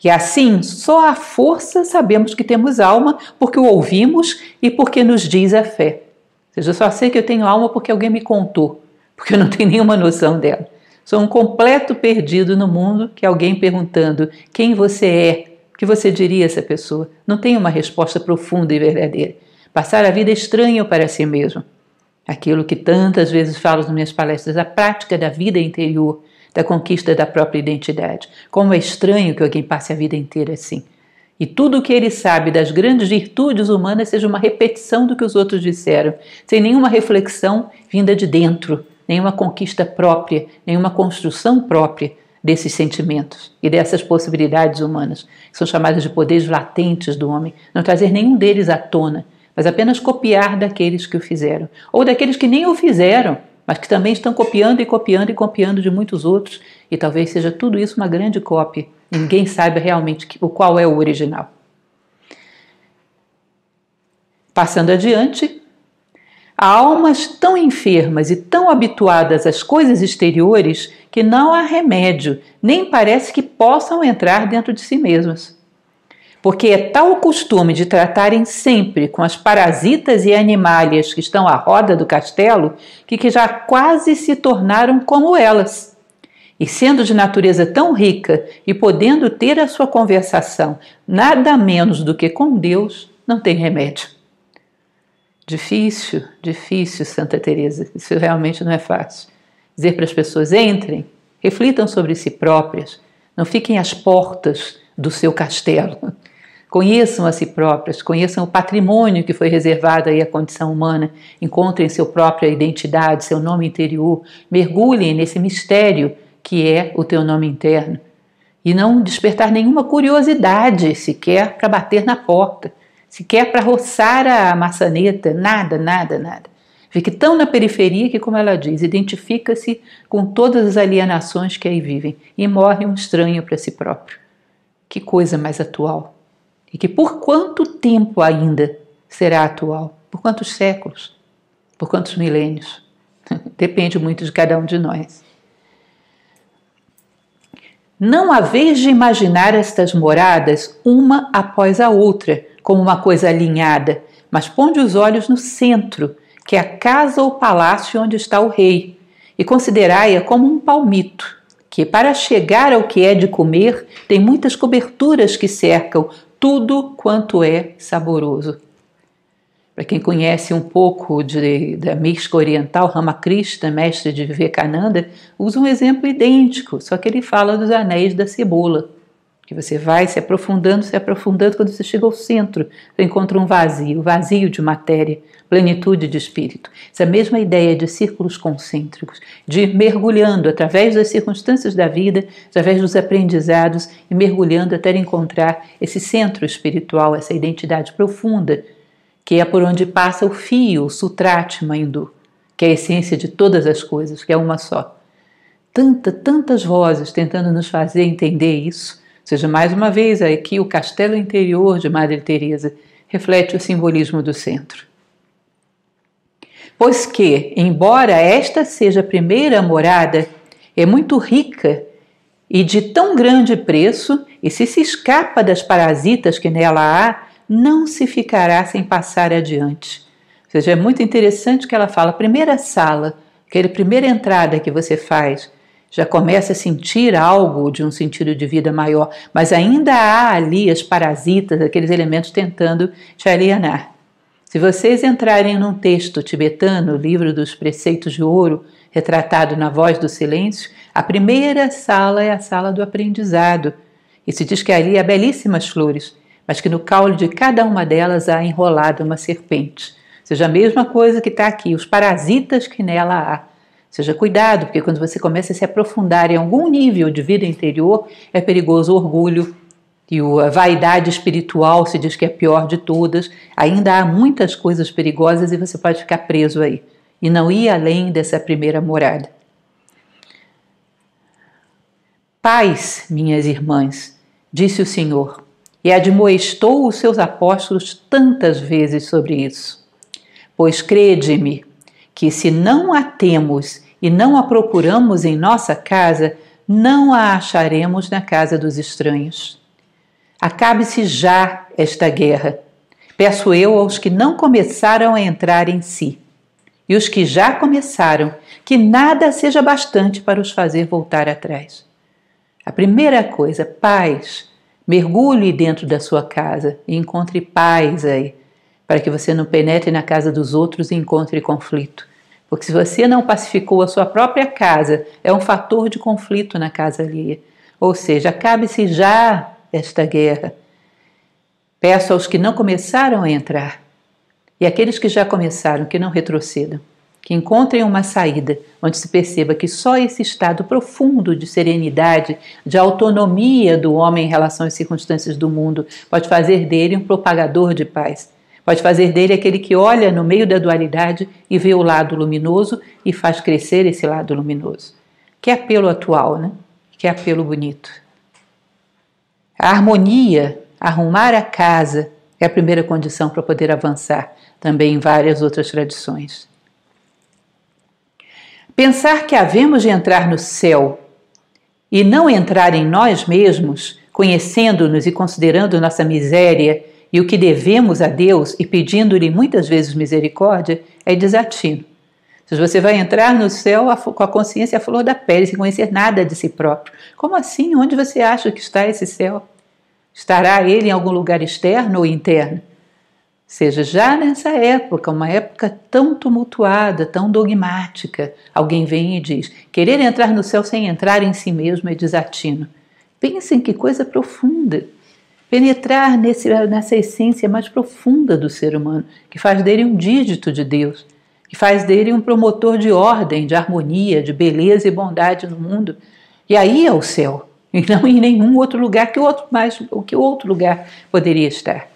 E assim, só à força sabemos que temos alma porque o ouvimos e porque nos diz a fé. Ou seja, eu só sei que eu tenho alma porque alguém me contou, porque eu não tenho nenhuma noção dela. Sou um completo perdido no mundo que alguém perguntando quem você é, o que você diria a essa pessoa? Não tem uma resposta profunda e verdadeira. Passar a vida estranho para si mesmo. Aquilo que tantas vezes falo nas minhas palestras, a prática da vida interior, da conquista da própria identidade. Como é estranho que alguém passe a vida inteira assim. E tudo o que ele sabe das grandes virtudes humanas seja uma repetição do que os outros disseram, sem nenhuma reflexão vinda de dentro, nenhuma conquista própria, nenhuma construção própria desses sentimentos e dessas possibilidades humanas, que são chamadas de poderes latentes do homem, não trazer nenhum deles à tona, mas apenas copiar daqueles que o fizeram, ou daqueles que nem o fizeram, mas que também estão copiando e copiando e copiando de muitos outros, e talvez seja tudo isso uma grande cópia, e ninguém saiba realmente qual é o original. Passando adiante, há almas tão enfermas e tão habituadas às coisas exteriores que não há remédio, nem parece que possam entrar dentro de si mesmas. Porque é tal o costume de tratarem sempre com as parasitas e animálias que estão à roda do castelo, que já quase se tornaram como elas. E sendo de natureza tão rica e podendo ter a sua conversação nada menos do que com Deus, não tem remédio. Difícil, difícil, Santa Teresa. Isso realmente não é fácil. Dizer para as pessoas, entrem, reflitam sobre si próprias, Não fiquem às portas do seu castelo. Conheçam a si próprias, conheçam o patrimônio que foi reservado aí à condição humana, encontrem sua própria identidade, seu nome interior, mergulhem nesse mistério que é o teu nome interno. E não despertar nenhuma curiosidade sequer para bater na porta, sequer para roçar a maçaneta, nada, nada, nada. Fique tão na periferia que, como ela diz, identifica-se com todas as alienações que aí vivem e morre um estranho para si próprio. Que coisa mais atual! E que por quanto tempo ainda será atual? Por quantos séculos? Por quantos milênios? Depende muito de cada um de nós. Não haveis de imaginar estas moradas uma após a outra, como uma coisa alinhada, mas ponde os olhos no centro, que é a casa ou palácio onde está o rei, e considerai-a como um palmito, que para chegar ao que é de comer tem muitas coberturas que cercam tudo quanto é saboroso. Para quem conhece um pouco da mística oriental, Ramakrishna, mestre de Vivekananda, usa um exemplo idêntico, só que ele fala dos anéis da cebola, que você vai se aprofundando, quando você chega ao centro, você encontra um vazio de matéria, plenitude de espírito. Essa mesma ideia de círculos concêntricos, de ir mergulhando através das circunstâncias da vida, através dos aprendizados e mergulhando até encontrar esse centro espiritual, essa identidade profunda, que é por onde passa o fio, o Sutratma hindu, que é a essência de todas as coisas, que é uma só. Tantas vozes tentando nos fazer entender isso. Ou seja, mais uma vez, aqui o castelo interior de Madre Teresa reflete o simbolismo do centro. Pois que, embora esta seja a primeira morada, é muito rica e de tão grande preço, e se escapa das parasitas que nela há, não se ficará sem passar adiante. Ou seja, é muito interessante que ela fala, a primeira sala, aquela primeira entrada que você faz, já começa a sentir algo de um sentido de vida maior, mas ainda há ali as parasitas, aqueles elementos tentando te alienar. Se vocês entrarem num texto tibetano, o livro dos Preceitos de Ouro, retratado na Voz do Silêncio, a primeira sala é a sala do aprendizado. E se diz que ali há belíssimas flores, mas que no caule de cada uma delas há enrolada uma serpente. Ou seja, a mesma coisa que está aqui, os parasitas que nela há. Seja cuidado, porque quando você começa a se aprofundar em algum nível de vida interior, é perigoso o orgulho e a vaidade espiritual, se diz que é a pior de todas. Ainda há muitas coisas perigosas e você pode ficar preso aí e não ir além dessa primeira morada. Paz, minhas irmãs, disse o Senhor, e admoestou os seus apóstolos tantas vezes sobre isso. Pois crede-me, que se não a temos e não a procuramos em nossa casa, não a acharemos na casa dos estranhos. Acabe-se já esta guerra. Peço eu aos que não começaram a entrar em si, e os que já começaram, que nada seja bastante para os fazer voltar atrás. A primeira coisa, paz. Mergulhe dentro da sua casa e encontre paz aí, para que você não penetre na casa dos outros e encontre conflito. Porque se você não pacificou a sua própria casa, é um fator de conflito na casa alheia. Ou seja, acabe-se já esta guerra. Peço aos que não começaram a entrar, e aqueles que já começaram, que não retrocedam, que encontrem uma saída, onde se perceba que só esse estado profundo de serenidade, de autonomia do homem em relação às circunstâncias do mundo, pode fazer dele um propagador de paz. Pode fazer dele aquele que olha no meio da dualidade e vê o lado luminoso e faz crescer esse lado luminoso. Que apelo atual, né? Que apelo bonito. A harmonia, arrumar a casa, é a primeira condição para poder avançar, também em várias outras tradições. Pensar que havemos de entrar no céu e não entrar em nós mesmos, conhecendo-nos e considerando nossa miséria e o que devemos a Deus e pedindo-lhe muitas vezes misericórdia, é desatino. Se você vai entrar no céu com a consciência à flor da pele, sem conhecer nada de si próprio. Como assim? Onde você acha que está esse céu? Estará ele em algum lugar externo ou interno? Seja, já nessa época, uma época tão tumultuada, tão dogmática, alguém vem e diz, querer entrar no céu sem entrar em si mesmo é desatino. Pensem que coisa profunda. Penetrar nessa essência mais profunda do ser humano, que faz dele um dígito de Deus, que faz dele um promotor de ordem, de harmonia, de beleza e bondade no mundo. E aí é o céu, e não em nenhum outro lugar que o outro lugar poderia estar.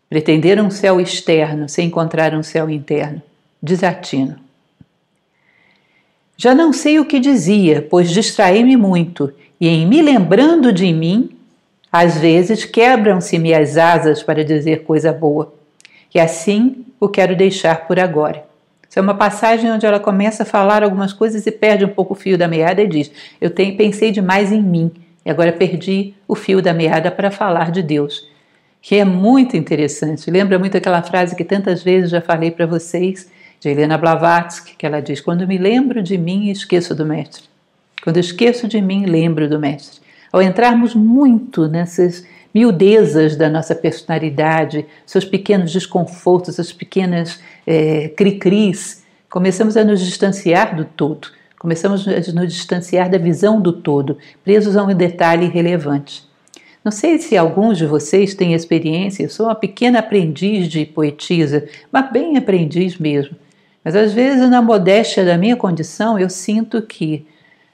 Pretender um céu externo sem encontrar um céu interno. Desatino. Já não sei o que dizia, pois distraí-me muito, e em me lembrando de mim, às vezes quebram-se-me as asas para dizer coisa boa. E assim o quero deixar por agora. Isso é uma passagem onde ela começa a falar algumas coisas e perde um pouco o fio da meada e diz: eu pensei demais em mim e agora perdi o fio da meada para falar de Deus. Que é muito interessante. Lembra muito aquela frase que tantas vezes já falei para vocês, de Helena Blavatsky, que ela diz: quando me lembro de mim, esqueço do Mestre. Quando esqueço de mim, lembro do Mestre. Ao entrarmos muito nessas miudezas da nossa personalidade, seus pequenos desconfortos, as pequenas cri-cris, começamos a nos distanciar do todo, começamos a nos distanciar da visão do todo, presos a um detalhe irrelevante. Não sei se alguns de vocês têm experiência, eu sou uma pequena aprendiz de poetisa, mas bem aprendiz mesmo. Mas às vezes, na modéstia da minha condição, eu sinto que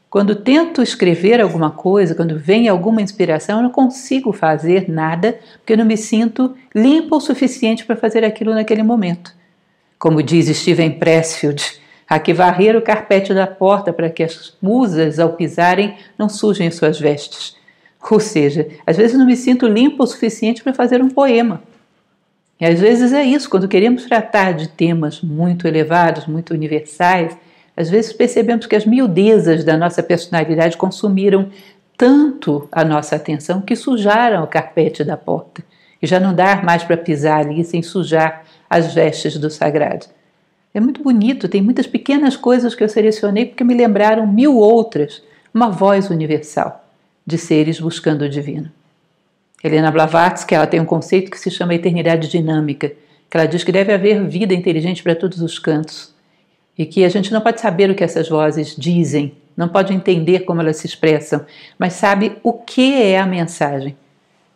quando tento escrever alguma coisa, quando vem alguma inspiração, eu não consigo fazer nada, porque eu não me sinto limpa o suficiente para fazer aquilo naquele momento. Como diz Steven Pressfield, há que varrer o carpete da porta para que as musas, ao pisarem, não sujem suas vestes. Ou seja, às vezes não me sinto limpa o suficiente para fazer um poema. E às vezes é isso, quando queremos tratar de temas muito elevados, muito universais, às vezes percebemos que as miudezas da nossa personalidade consumiram tanto a nossa atenção que sujaram o carpete da porta. E já não dá mais para pisar ali sem sujar as vestes do sagrado. É muito bonito, tem muitas pequenas coisas que eu selecionei porque me lembraram 1000 outras, uma voz universal de seres buscando o divino. Helena Blavatsky, ela tem um conceito que se chama eternidade dinâmica, que ela diz que deve haver vida inteligente para todos os cantos e que a gente não pode saber o que essas vozes dizem, não pode entender como elas se expressam, mas sabe o que é a mensagem.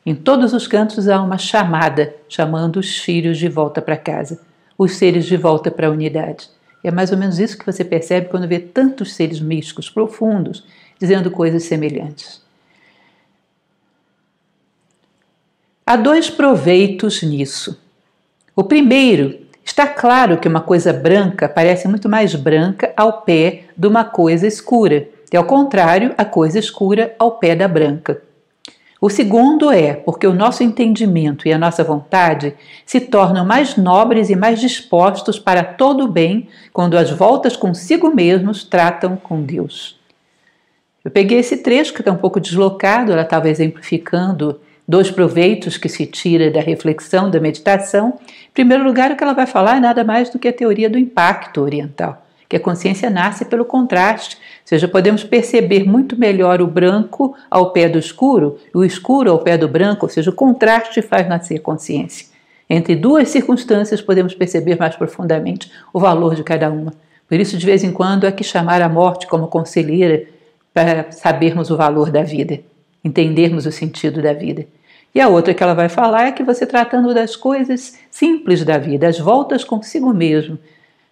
Em todos os cantos há uma chamada, chamando os filhos de volta para casa, os seres de volta para a unidade. E é mais ou menos isso que você percebe quando vê tantos seres místicos, profundos, dizendo coisas semelhantes. Há 2 proveitos nisso. O primeiro, está claro que uma coisa branca parece muito mais branca ao pé de uma coisa escura, e ao contrário, a coisa escura ao pé da branca. O segundo é porque o nosso entendimento e a nossa vontade se tornam mais nobres e mais dispostos para todo o bem quando as voltas consigo mesmos tratam com Deus. Eu peguei esse trecho que está um pouco deslocado, ela estava exemplificando 2 proveitos que se tira da reflexão, da meditação. Em primeiro lugar, o que ela vai falar é nada mais do que a teoria do impacto oriental, que a consciência nasce pelo contraste, ou seja, podemos perceber muito melhor o branco ao pé do escuro e o escuro ao pé do branco, ou seja, o contraste faz nascer consciência. Entre 2 circunstâncias podemos perceber mais profundamente o valor de cada uma. Por isso, de vez em quando, há que chamar a morte como conselheira para sabermos o valor da vida, entendermos o sentido da vida. E a outra que ela vai falar é que você, tratando das coisas simples da vida, as voltas consigo mesmo,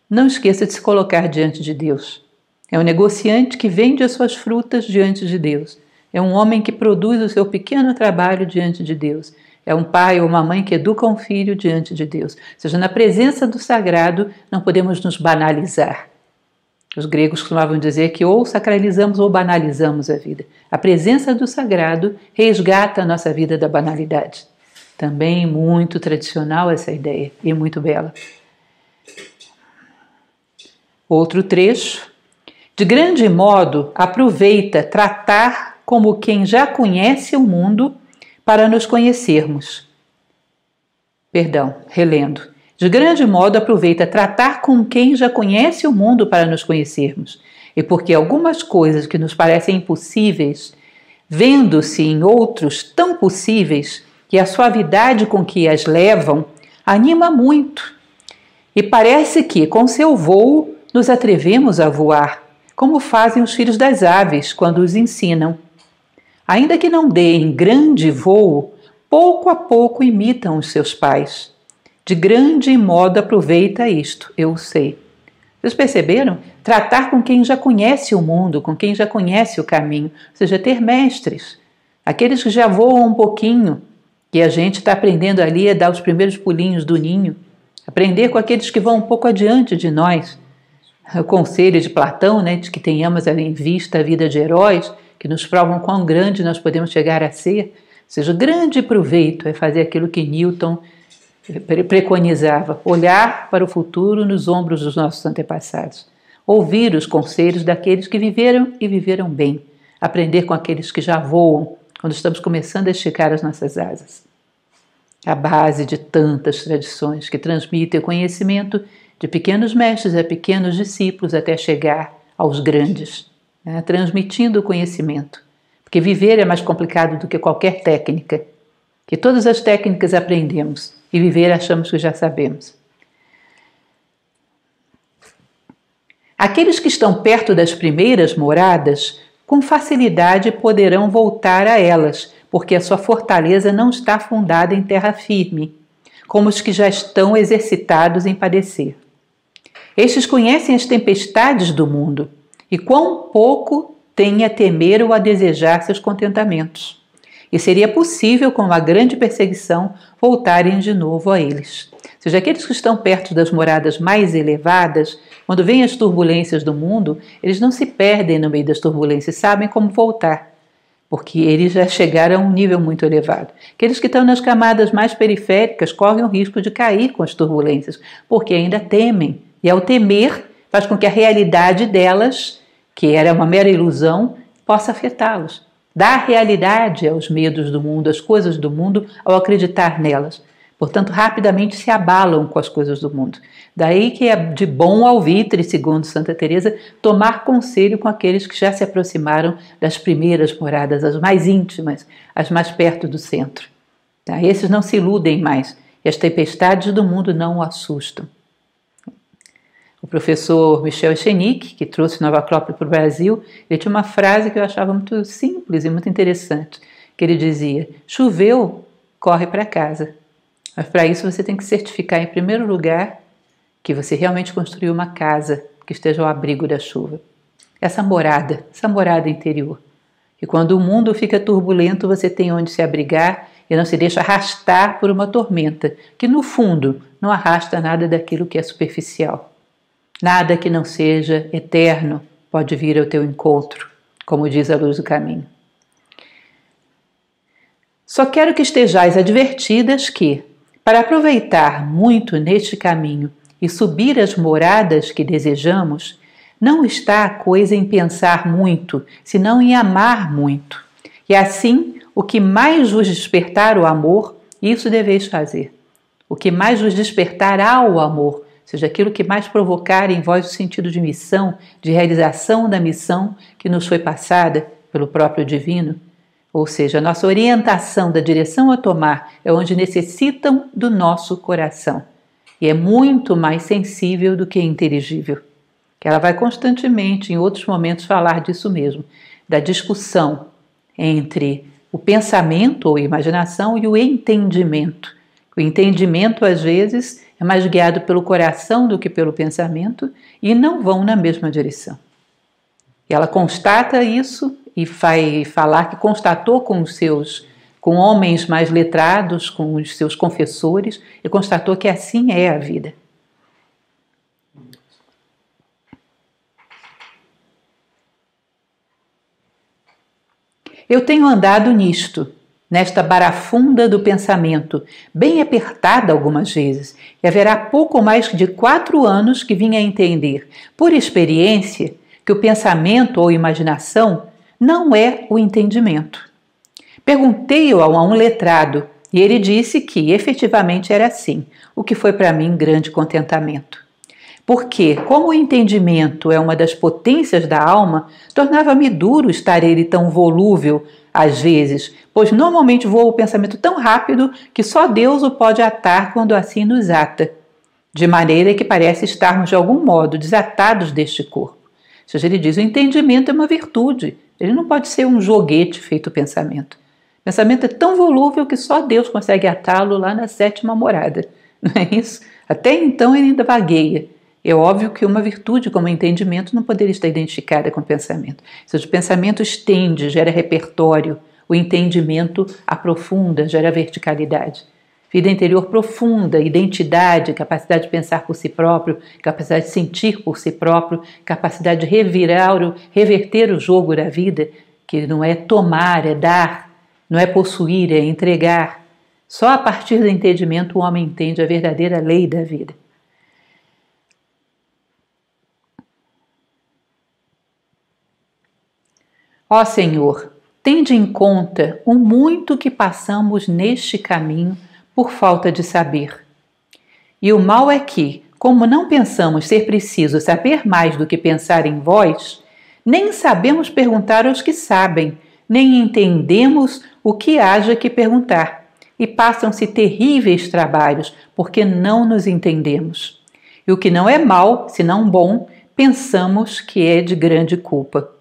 não esqueça de se colocar diante de Deus. É um negociante que vende as suas frutas diante de Deus. É um homem que produz o seu pequeno trabalho diante de Deus. É um pai ou uma mãe que educa um filho diante de Deus. Ou seja, na presença do sagrado não podemos nos banalizar. Os gregos costumavam dizer que ou sacralizamos ou banalizamos a vida. A presença do sagrado resgata a nossa vida da banalidade. Também muito tradicional essa ideia e muito bela. Outro trecho. De grande modo, aproveita tratar como quem já conhece o mundo para nos conhecermos. Perdão, relendo. De grande modo, aproveita tratar com quem já conhece o mundo para nos conhecermos. E porque algumas coisas que nos parecem impossíveis, vendo-se em outros tão possíveis, que a suavidade com que as levam anima muito. E parece que, com seu vôo, nos atrevemos a voar, como fazem os filhos das aves quando os ensinam. Ainda que não deem grande voo, pouco a pouco imitam os seus pais. De grande modo aproveita isto, eu o sei. Vocês perceberam? Tratar com quem já conhece o mundo, com quem já conhece o caminho, ou seja, ter mestres. Aqueles que já voam um pouquinho, que a gente está aprendendo ali a dar os primeiros pulinhos do ninho. Aprender com aqueles que vão um pouco adiante de nós. O conselho de Platão, né, de que tenhamos em vista a vida de heróis, que nos provam quão grande nós podemos chegar a ser. Ou seja, grande proveito é fazer aquilo que Newton preconizava, olhar para o futuro nos ombros dos nossos antepassados, ouvir os conselhos daqueles que viveram e viveram bem, aprender com aqueles que já voam, quando estamos começando a esticar as nossas asas. A base de tantas tradições que transmitem o conhecimento de pequenos mestres a pequenos discípulos até chegar aos grandes, né? Transmitindo o conhecimento, porque viver é mais complicado do que qualquer técnica, que todas as técnicas aprendemos, e viver achamos que já sabemos. Aqueles que estão perto das primeiras moradas, com facilidade poderão voltar a elas, porque a sua fortaleza não está fundada em terra firme, como os que já estão exercitados em padecer. Estes conhecem as tempestades do mundo, e quão pouco têm a temer ou a desejar seus contentamentos. E seria possível, com uma grande perseguição, voltarem de novo a eles. Ou seja, aqueles que estão perto das moradas mais elevadas, quando vêm as turbulências do mundo, eles não se perdem no meio das turbulências, sabem como voltar, porque eles já chegaram a um nível muito elevado. Aqueles que estão nas camadas mais periféricas correm o risco de cair com as turbulências, porque ainda temem. E ao temer, faz com que a realidade delas, que era uma mera ilusão, possa afetá-los. Dá realidade aos medos do mundo, às coisas do mundo, ao acreditar nelas. Portanto, rapidamente se abalam com as coisas do mundo. Daí que é de bom alvitre, segundo Santa Teresa, tomar conselho com aqueles que já se aproximaram das primeiras moradas, as mais íntimas, as mais perto do centro. Tá? Esses não se iludem mais, e as tempestades do mundo não o assustam. O professor Michel Echenique, que trouxe Nova Acrópole para o Brasil, ele tinha uma frase que eu achava muito simples e muito interessante, que ele dizia: choveu, corre para casa. Mas para isso você tem que certificar, em primeiro lugar, que você realmente construiu uma casa que esteja ao abrigo da chuva. Essa morada interior. E quando o mundo fica turbulento, você tem onde se abrigar e não se deixa arrastar por uma tormenta, que no fundo não arrasta nada daquilo que é superficial. Nada que não seja eterno pode vir ao teu encontro, como diz a luz do caminho. Só quero que estejais advertidas que, para aproveitar muito neste caminho e subir as moradas que desejamos, não está a coisa em pensar muito, senão em amar muito. E assim, o que mais vos despertar o amor, isso deveis fazer. O que mais vos despertar ao amor, ou seja, aquilo que mais provocar em vós o sentido de missão, de realização da missão que nos foi passada pelo próprio Divino, ou seja, a nossa orientação da direção a tomar é onde necessitam do nosso coração. E é muito mais sensível do que inteligível. Que ela vai constantemente, em outros momentos, falar disso mesmo, da discussão entre o pensamento ou imaginação e o entendimento. O entendimento, às vezes, é mais guiado pelo coração do que pelo pensamento e não vão na mesma direção. E ela constata isso e vai falar que constatou com homens mais letrados, com os seus confessores, e constatou que assim é a vida. Eu tenho andado nisto, nesta barafunda do pensamento, bem apertada algumas vezes, e haverá pouco mais de 4 anos que vim a entender, por experiência, que o pensamento ou imaginação não é o entendimento. Perguntei-o a um letrado, e ele disse que efetivamente era assim, o que foi para mim grande contentamento. Porque, como o entendimento é uma das potências da alma, tornava-me duro estar ele tão volúvel às vezes, pois normalmente voa o pensamento tão rápido que só Deus o pode atar quando assim nos ata, de maneira que parece estarmos de algum modo desatados deste corpo. Ou seja, ele diz, o entendimento é uma virtude, Ele não pode ser um joguete feito pensamento. O pensamento é tão volúvel que só Deus consegue atá-lo lá na 7ª morada, não é isso? Até então ele ainda vagueia. É óbvio que uma virtude como o entendimento não poderia estar identificada com o pensamento. Se o pensamento estende, gera repertório, o entendimento aprofunda, gera verticalidade. Vida interior profunda, identidade, capacidade de pensar por si próprio, capacidade de sentir por si próprio, capacidade de reverter o jogo da vida, que não é tomar, é dar, não é possuir, é entregar. Só a partir do entendimento o homem entende a verdadeira lei da vida. Ó Senhor, tende em conta o muito que passamos neste caminho por falta de saber. E o mal é que, como não pensamos ser preciso saber mais do que pensar em vós, nem sabemos perguntar aos que sabem, nem entendemos o que haja que perguntar, e passam-se terríveis trabalhos, porque não nos entendemos. E o que não é mal, senão bom, pensamos que é de grande culpa.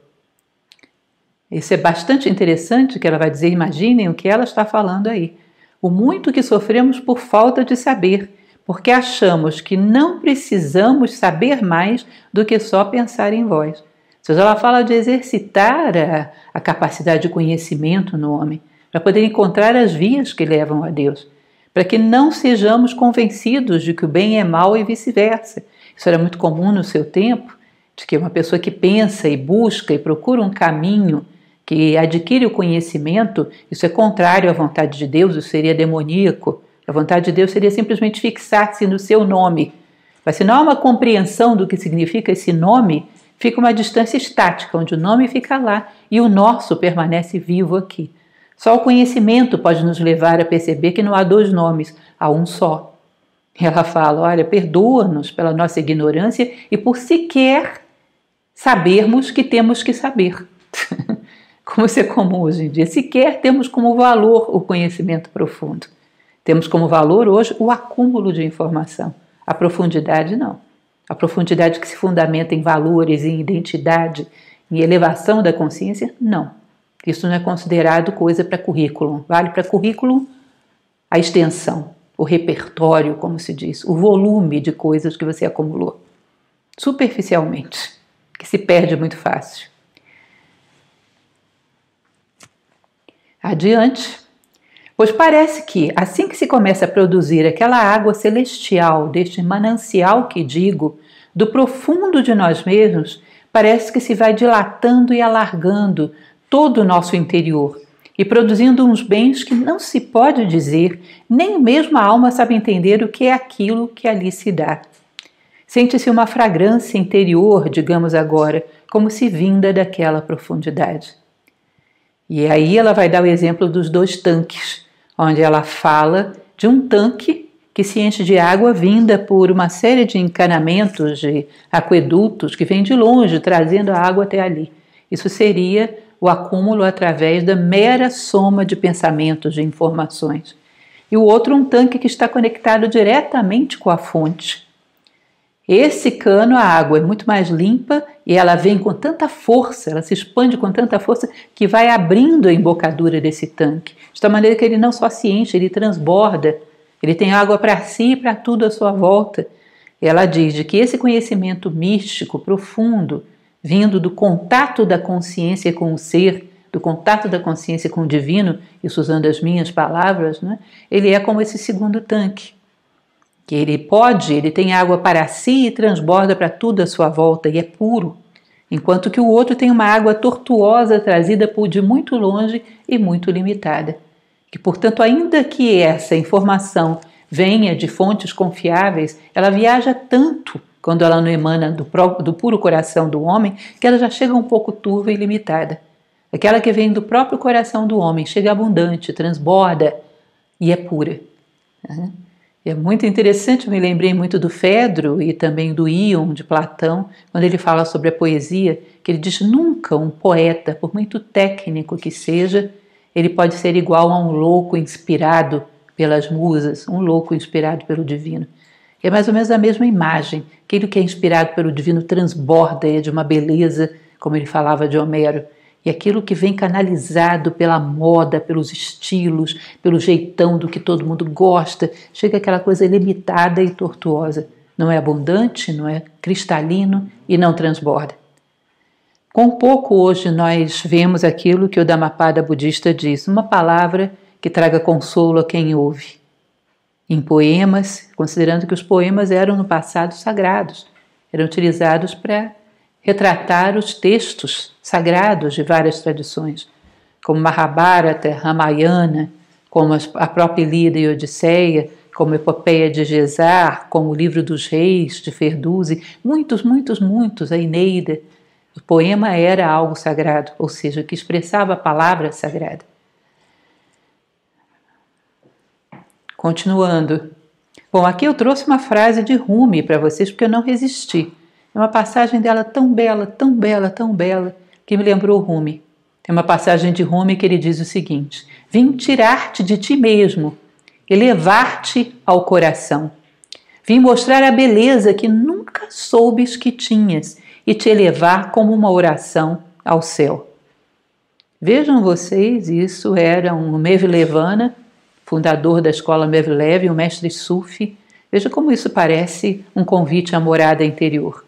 Isso é bastante interessante, que ela vai dizer, imaginem o que ela está falando aí. O muito que sofremos por falta de saber, porque achamos que não precisamos saber mais do que só pensar em vós. Ou seja, ela fala de exercitar a capacidade de conhecimento no homem, para poder encontrar as vias que levam a Deus, para que não sejamos convencidos de que o bem é mal e vice-versa. Isso era muito comum no seu tempo, de que uma pessoa que pensa e busca e procura um caminho que adquire o conhecimento, isso é contrário à vontade de Deus, isso seria demoníaco. A vontade de Deus seria simplesmente fixar-se no seu nome. Mas se não há uma compreensão do que significa esse nome, fica uma distância estática, onde o nome fica lá e o nosso permanece vivo aqui. Só o conhecimento pode nos levar a perceber que não há 2 nomes, há um só. E ela fala, olha, perdoa-nos pela nossa ignorância e por sequer sabermos que temos que saber. Como isso é comum hoje em dia, sequer temos como valor o conhecimento profundo. Temos como valor hoje o acúmulo de informação. A profundidade não. A profundidade que se fundamenta em valores, em identidade, em elevação da consciência, não. Isso não é considerado coisa para currículo. Vale para currículo a extensão, o repertório, como se diz, o volume de coisas que você acumulou. Superficialmente, que se perde muito fácil. Adiante, pois parece que, assim que se começa a produzir aquela água celestial, deste manancial que digo, do profundo de nós mesmos, parece que se vai dilatando e alargando todo o nosso interior e produzindo uns bens que não se pode dizer, nem mesmo a alma sabe entender o que é aquilo que ali se dá. Sente-se uma fragrância interior, digamos agora, como se vinda daquela profundidade. E aí ela vai dar o exemplo dos 2 tanques, onde ela fala de um tanque que se enche de água vinda por uma série de encanamentos, de aquedutos que vêm de longe, trazendo a água até ali. Isso seria o acúmulo através da mera soma de pensamentos, de informações. E o outro um tanque que está conectado diretamente com a fonte. Esse cano, a água é muito mais limpa e ela vem com tanta força, ela se expande com tanta força que vai abrindo a embocadura desse tanque. De tal maneira que ele não só se enche, ele transborda, ele tem água para si e para tudo à sua volta. Ela diz de que esse conhecimento místico, profundo, vindo do contato da consciência com o ser, do contato da consciência com o divino, isso usando as minhas palavras, né? Ele é como esse segundo tanque. Que ele tem água para si e transborda para tudo à sua volta e é puro, enquanto que o outro tem uma água tortuosa trazida por de muito longe e muito limitada. Que, portanto, ainda que essa informação venha de fontes confiáveis, ela viaja tanto quando ela não emana do puro coração do homem, que ela já chega um pouco turva e limitada. Aquela que vem do próprio coração do homem chega abundante, transborda e é pura. É muito interessante, eu me lembrei muito do Fedro e também do Ion, de Platão, quando ele fala sobre a poesia, que ele diz nunca um poeta, por muito técnico que seja, ele pode ser igual a um louco inspirado pelas musas, um louco inspirado pelo divino. É mais ou menos a mesma imagem, aquele que é inspirado pelo divino transborda, é de uma beleza, como ele falava de Homero, E aquilo que vem canalizado pela moda, pelos estilos, pelo jeitão do que todo mundo gosta, chega aquela coisa limitada e tortuosa. Não é abundante, não é cristalino e não transborda. Com pouco hoje nós vemos aquilo que o Dhammapada budista diz, uma palavra que traga consolo a quem ouve. Em poemas, considerando que os poemas eram no passado sagrados, eram utilizados para retratar os textos sagrados de várias tradições, como Mahabharata, Ramayana, como a própria Ilíada e Odisseia, como a Epopeia de Gesar, como o Livro dos Reis, de Ferdowsi, muitos, a Eneida. O poema era algo sagrado, ou seja, que expressava a palavra sagrada. Continuando. Bom, aqui eu trouxe uma frase de Rumi para vocês, porque eu não resisti. É uma passagem dela tão bela, que me lembrou Rumi. Tem uma passagem de Rumi que ele diz o seguinte: vim tirar-te de ti mesmo, elevar-te ao coração. Vim mostrar a beleza que nunca soubes que tinhas e te elevar como uma oração ao céu. Vejam vocês, isso era um Mevlevana, fundador da escola Mevlev, um mestre sufi. Veja como isso parece um convite à morada interior.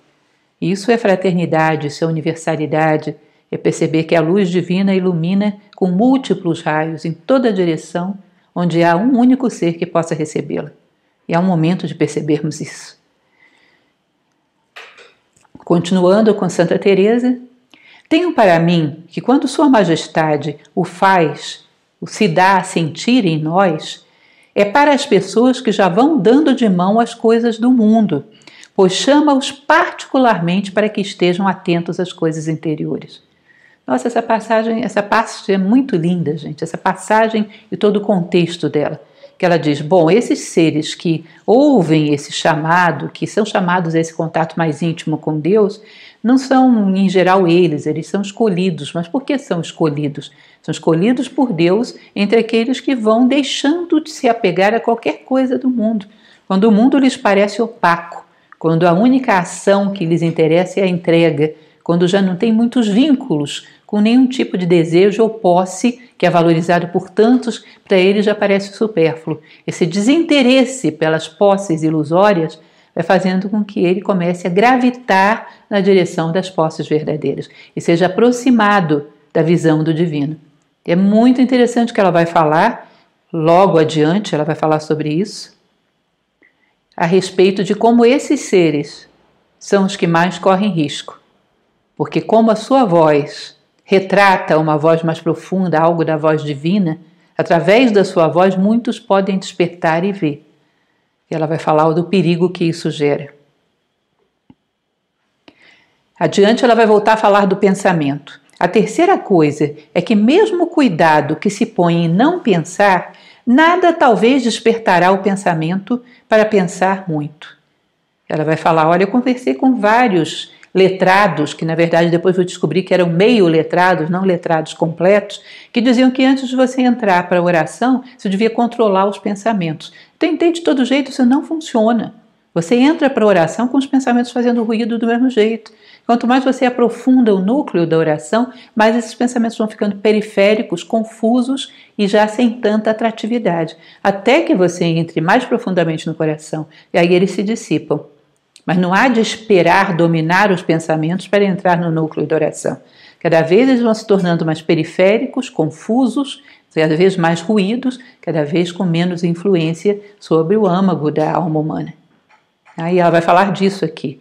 Isso é fraternidade, isso é universalidade, é perceber que a luz divina ilumina com múltiplos raios em toda a direção, onde há um único ser que possa recebê-la. E é um momento de percebermos isso. Continuando com Santa Teresa, tenho para mim que quando Sua Majestade o faz, o se dá a sentir em nós, é para as pessoas que já vão dando de mão as coisas do mundo, pois chama-os particularmente para que estejam atentos às coisas interiores. Nossa, essa passagem é muito linda, gente, essa passagem e todo o contexto dela, que ela diz, bom, esses seres que ouvem esse chamado, que são chamados a esse contato mais íntimo com Deus, não são, em geral, eles são escolhidos. Mas por que são escolhidos? São escolhidos por Deus entre aqueles que vão deixando de se apegar a qualquer coisa do mundo, quando o mundo lhes parece opaco, quando a única ação que lhes interessa é a entrega, quando já não tem muitos vínculos com nenhum tipo de desejo ou posse que é valorizado por tantos, para ele já parece supérfluo. Esse desinteresse pelas posses ilusórias vai fazendo com que ele comece a gravitar na direção das posses verdadeiras e seja aproximado da visão do divino. É muito interessante o que ela vai falar, logo adiante ela vai falar sobre isso, a respeito de como esses seres são os que mais correm risco. Porque como a sua voz retrata uma voz mais profunda, algo da voz divina, através da sua voz muitos podem despertar e ver. E ela vai falar do perigo que isso gera. Adiante ela vai voltar a falar do pensamento. A terceira coisa é que mesmo o cuidado que se põe em não pensar, nada talvez despertará o pensamento para pensar muito. Ela vai falar, olha, eu conversei com vários letrados, que na verdade depois eu descobri que eram meio letrados, não letrados completos, que diziam que antes de você entrar para a oração, você devia controlar os pensamentos. Tentei de todo jeito, isso não funciona. Você entra para a oração com os pensamentos fazendo ruído do mesmo jeito. Quanto mais você aprofunda o núcleo da oração, mais esses pensamentos vão ficando periféricos, confusos e já sem tanta atratividade. Até que você entre mais profundamente no coração, e aí eles se dissipam. Mas não há de esperar dominar os pensamentos para entrar no núcleo da oração. Cada vez eles vão se tornando mais periféricos, confusos, cada vez mais ruídos, cada vez com menos influência sobre o âmago da alma humana. Aí ela vai falar disso aqui.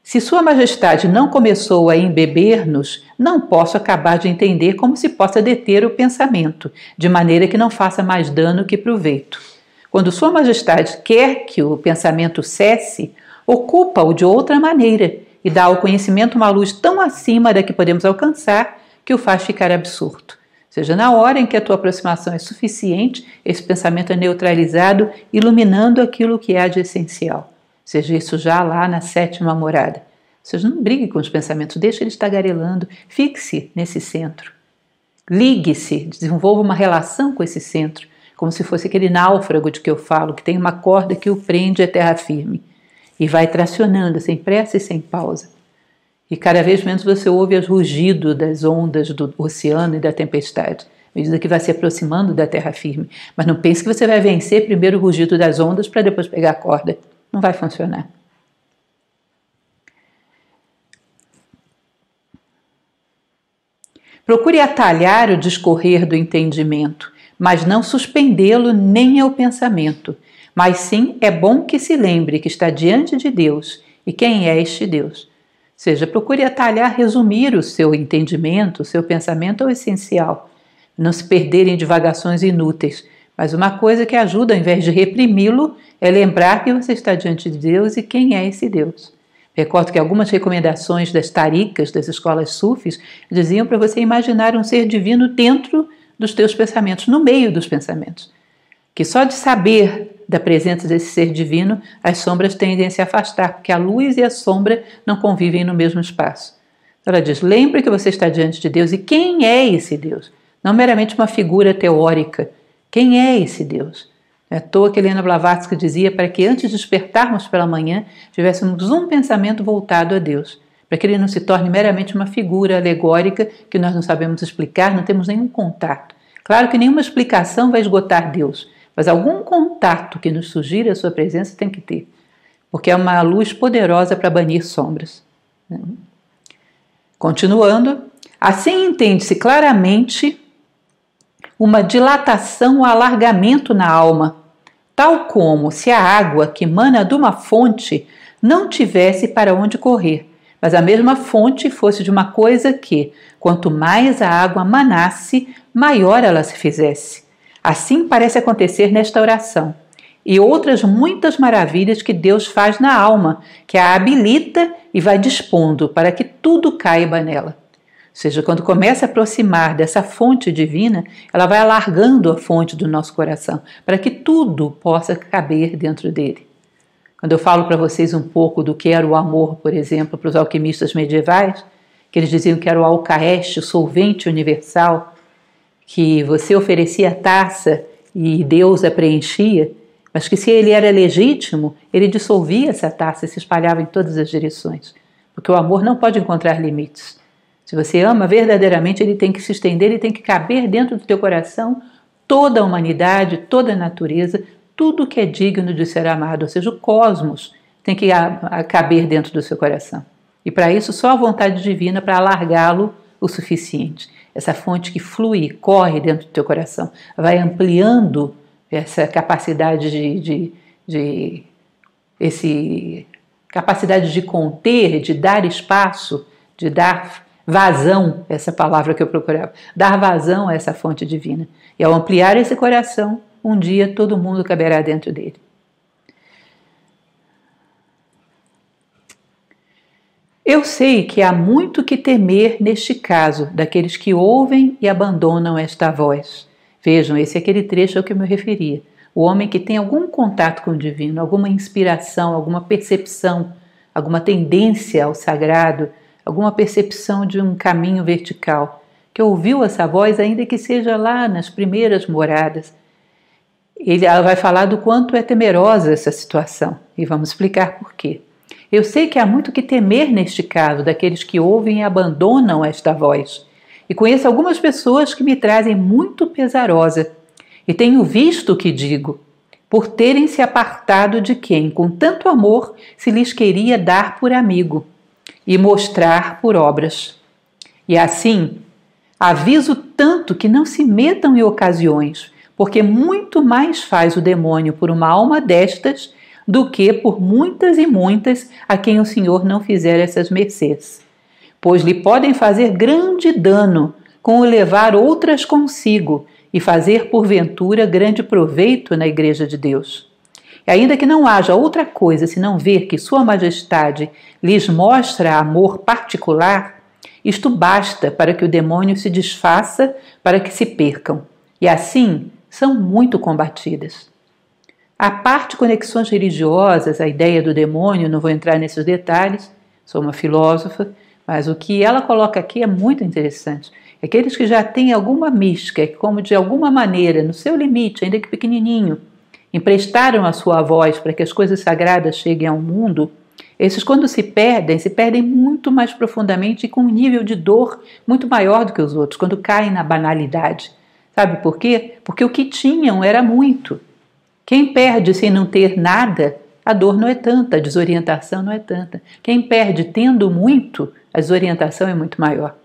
Se Sua Majestade não começou a embeber-nos, não posso acabar de entender como se possa deter o pensamento, de maneira que não faça mais dano que proveito. Quando Sua Majestade quer que o pensamento cesse, ocupa-o de outra maneira e dá ao conhecimento uma luz tão acima da que podemos alcançar que o faz ficar absurdo. Ou seja, na hora em que a tua aproximação é suficiente, esse pensamento é neutralizado, iluminando aquilo que há de essencial. Ou seja, isso já lá na 7ª morada. Ou seja, não brigue com os pensamentos, deixe eles tagarelando, fixe nesse centro. Ligue-se, desenvolva uma relação com esse centro, como se fosse aquele náufrago de que eu falo, que tem uma corda que o prende à terra firme. E vai tracionando, sem pressa e sem pausa. E cada vez menos você ouve os rugidos das ondas do oceano e da tempestade, à medida que vai se aproximando da terra firme. Mas não pense que você vai vencer primeiro o rugido das ondas para depois pegar a corda. Não vai funcionar. Procure atalhar o discorrer do entendimento, mas não suspendê-lo nem ao pensamento. Mas sim, é bom que se lembre que está diante de Deus. E quem é este Deus? Ou seja, procure atalhar, resumir o seu entendimento, o seu pensamento ao essencial. Não se perder em divagações inúteis. Mas uma coisa que ajuda, ao invés de reprimi-lo, é lembrar que você está diante de Deus e quem é esse Deus. Recordo que algumas recomendações das taricas, das escolas sufis, diziam para você imaginar um ser divino dentro dos teus pensamentos, no meio dos pensamentos. Que só de saber da presença desse ser divino, as sombras tendem a se afastar, porque a luz e a sombra não convivem no mesmo espaço. Ela diz, lembre que você está diante de Deus e quem é esse Deus? Não meramente uma figura teórica. Quem é esse Deus? É à toa que Helena Blavatsky dizia para que antes de despertarmos pela manhã, tivéssemos um pensamento voltado a Deus, para que ele não se torne meramente uma figura alegórica que nós não sabemos explicar, não temos nenhum contato. Claro que nenhuma explicação vai esgotar Deus, mas algum contato que nos sugira a sua presença tem que ter, porque é uma luz poderosa para banir sombras. Continuando, assim entende-se claramente uma dilatação ou alargamento na alma, tal como se a água que emana de uma fonte não tivesse para onde correr, mas a mesma fonte fosse de uma coisa que, quanto mais a água manasse, maior ela se fizesse. Assim parece acontecer nesta oração, e outras muitas maravilhas que Deus faz na alma, que a habilita e vai dispondo para que tudo caiba nela. Ou seja, quando começa a aproximar dessa fonte divina, ela vai alargando a fonte do nosso coração, para que tudo possa caber dentro dele. Quando eu falo para vocês um pouco do que era o amor, por exemplo, para os alquimistas medievais, que eles diziam que era o alcaeste, o solvente universal, que você oferecia a taça e Deus a preenchia, mas que se ele era legítimo, ele dissolvia essa taça e se espalhava em todas as direções, porque o amor não pode encontrar limites. Se você ama verdadeiramente, ele tem que se estender, ele tem que caber dentro do teu coração toda a humanidade, toda a natureza, tudo que é digno de ser amado, ou seja, o cosmos tem que caber dentro do seu coração. E para isso, só a vontade divina para alargá-lo o suficiente. Essa fonte que flui, corre dentro do teu coração, vai ampliando essa capacidade capacidade de conter, de dar espaço, de dar vazão, essa palavra que eu procurava, dar vazão a essa fonte divina. E ao ampliar esse coração, um dia todo mundo caberá dentro dele. Eu sei que há muito que temer neste caso, daqueles que ouvem e abandonam esta voz. Vejam, esse é aquele trecho ao que eu me referia. O homem que tem algum contato com o divino, alguma inspiração, alguma percepção, alguma tendência ao sagrado, alguma percepção de um caminho vertical, que ouviu essa voz, ainda que seja lá nas primeiras moradas. Ela vai falar do quanto é temerosa essa situação, e vamos explicar por quê. Eu sei que há muito que temer neste caso, daqueles que ouvem e abandonam esta voz. E conheço algumas pessoas que me trazem muito pesarosa, e tenho visto o que digo, por terem se apartado de quem, com tanto amor, se lhes queria dar por amigo e mostrar por obras. E assim, aviso tanto que não se metam em ocasiões, porque muito mais faz o demônio por uma alma destas do que por muitas e muitas a quem o Senhor não fizer essas mercês. Pois lhe podem fazer grande dano com o levar outras consigo e fazer porventura grande proveito na Igreja de Deus. E ainda que não haja outra coisa senão ver que Sua Majestade lhes mostra amor particular, isto basta para que o demônio se desfaça, para que se percam. E assim são muito combatidas. À parte conexões religiosas, a ideia do demônio, não vou entrar nesses detalhes, sou uma filósofa, mas o que ela coloca aqui é muito interessante. Aqueles que já têm alguma mística, como de alguma maneira, no seu limite, ainda que pequenininho, emprestaram a sua voz para que as coisas sagradas cheguem ao mundo, Esses, quando se perdem muito mais profundamente e com um nível de dor muito maior do que os outros, quando caem na banalidade. Sabe por quê? Porque o que tinham era muito. Quem perde sem não ter nada, a dor não é tanta, a desorientação não é tanta. Quem perde tendo muito, a desorientação é muito maior.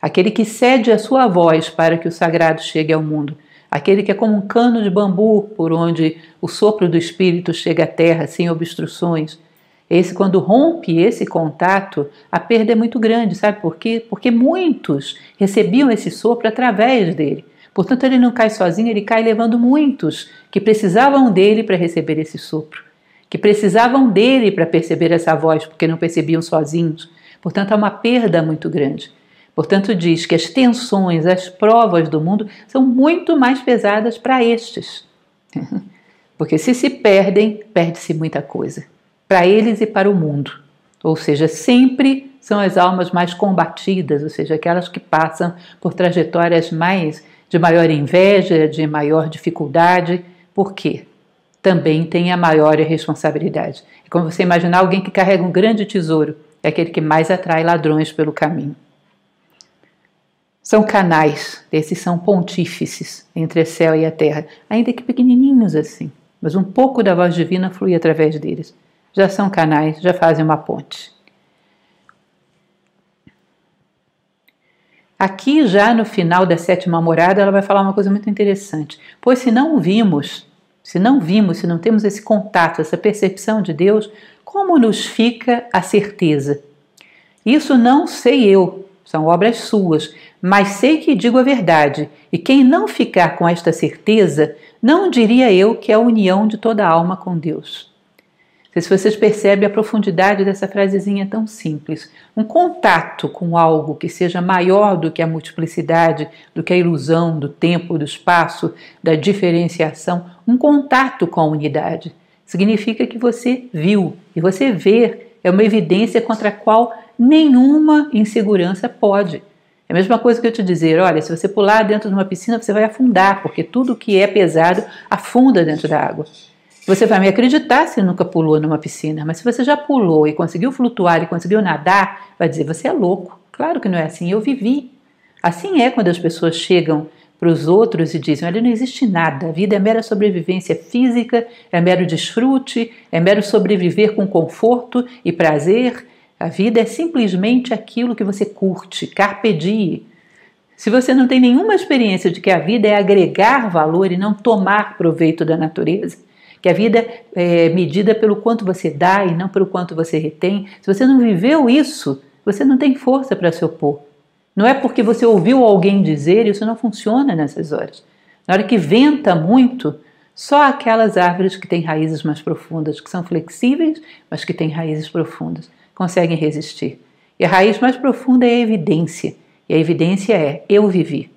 Aquele que cede a sua voz para que o sagrado chegue ao mundo, aquele que é como um cano de bambu por onde o sopro do Espírito chega à terra sem obstruções. Esse, quando rompe esse contato, a perda é muito grande, sabe por quê? Porque muitos recebiam esse sopro através dele. Portanto, ele não cai sozinho, ele cai levando muitos que precisavam dele para receber esse sopro, que precisavam dele para perceber essa voz, porque não percebiam sozinhos. Portanto, há uma perda muito grande. Portanto, diz que as tensões, as provas do mundo são muito mais pesadas para estes. Porque se perdem, perde-se muita coisa. Para eles e para o mundo. Ou seja, sempre são as almas mais combatidas, ou seja, aquelas que passam por trajetórias de maior inveja, de maior dificuldade. Por quê? Também tem a maior responsabilidade. É como você imaginar alguém que carrega um grande tesouro, é aquele que mais atrai ladrões pelo caminho. São canais, esses são pontífices entre o céu e a terra, ainda que pequenininhos assim, mas um pouco da voz divina flui através deles. Já são canais, já fazem uma ponte. Aqui, já no final da 7ª morada, ela vai falar uma coisa muito interessante. Pois se não temos esse contato, essa percepção de Deus, como nos fica a certeza? Isso não sei eu, são obras suas, mas sei que digo a verdade, e quem não ficar com esta certeza, não diria eu que é a união de toda a alma com Deus. Não sei se vocês percebem a profundidade dessa frasezinha tão simples. Um contato com algo que seja maior do que a multiplicidade, do que a ilusão do tempo, do espaço, da diferenciação, um contato com a unidade. Significa que você viu, e você ver é uma evidência contra a qual nenhuma insegurança pode. É a mesma coisa que eu te dizer, olha, se você pular dentro de uma piscina, você vai afundar, porque tudo que é pesado afunda dentro da água. Você vai me acreditar se nunca pulou numa piscina, mas se você já pulou e conseguiu flutuar e conseguiu nadar, vai dizer, você é louco. Claro que não é assim, eu vivi. Assim é quando as pessoas chegam para os outros e dizem, olha, não existe nada, a vida é mera sobrevivência física, é mero desfrute, é mero sobreviver com conforto e prazer. A vida é simplesmente aquilo que você curte, carpe diem. Se você não tem nenhuma experiência de que a vida é agregar valor e não tomar proveito da natureza, que a vida é medida pelo quanto você dá e não pelo quanto você retém, se você não viveu isso, você não tem força para se opor. Não é porque você ouviu alguém dizer, isso não funciona nessas horas. Na hora que venta muito, só aquelas árvores que têm raízes mais profundas, que são flexíveis, mas que têm raízes profundas, conseguem resistir. E a raiz mais profunda é a evidência. E a evidência é, eu vivi.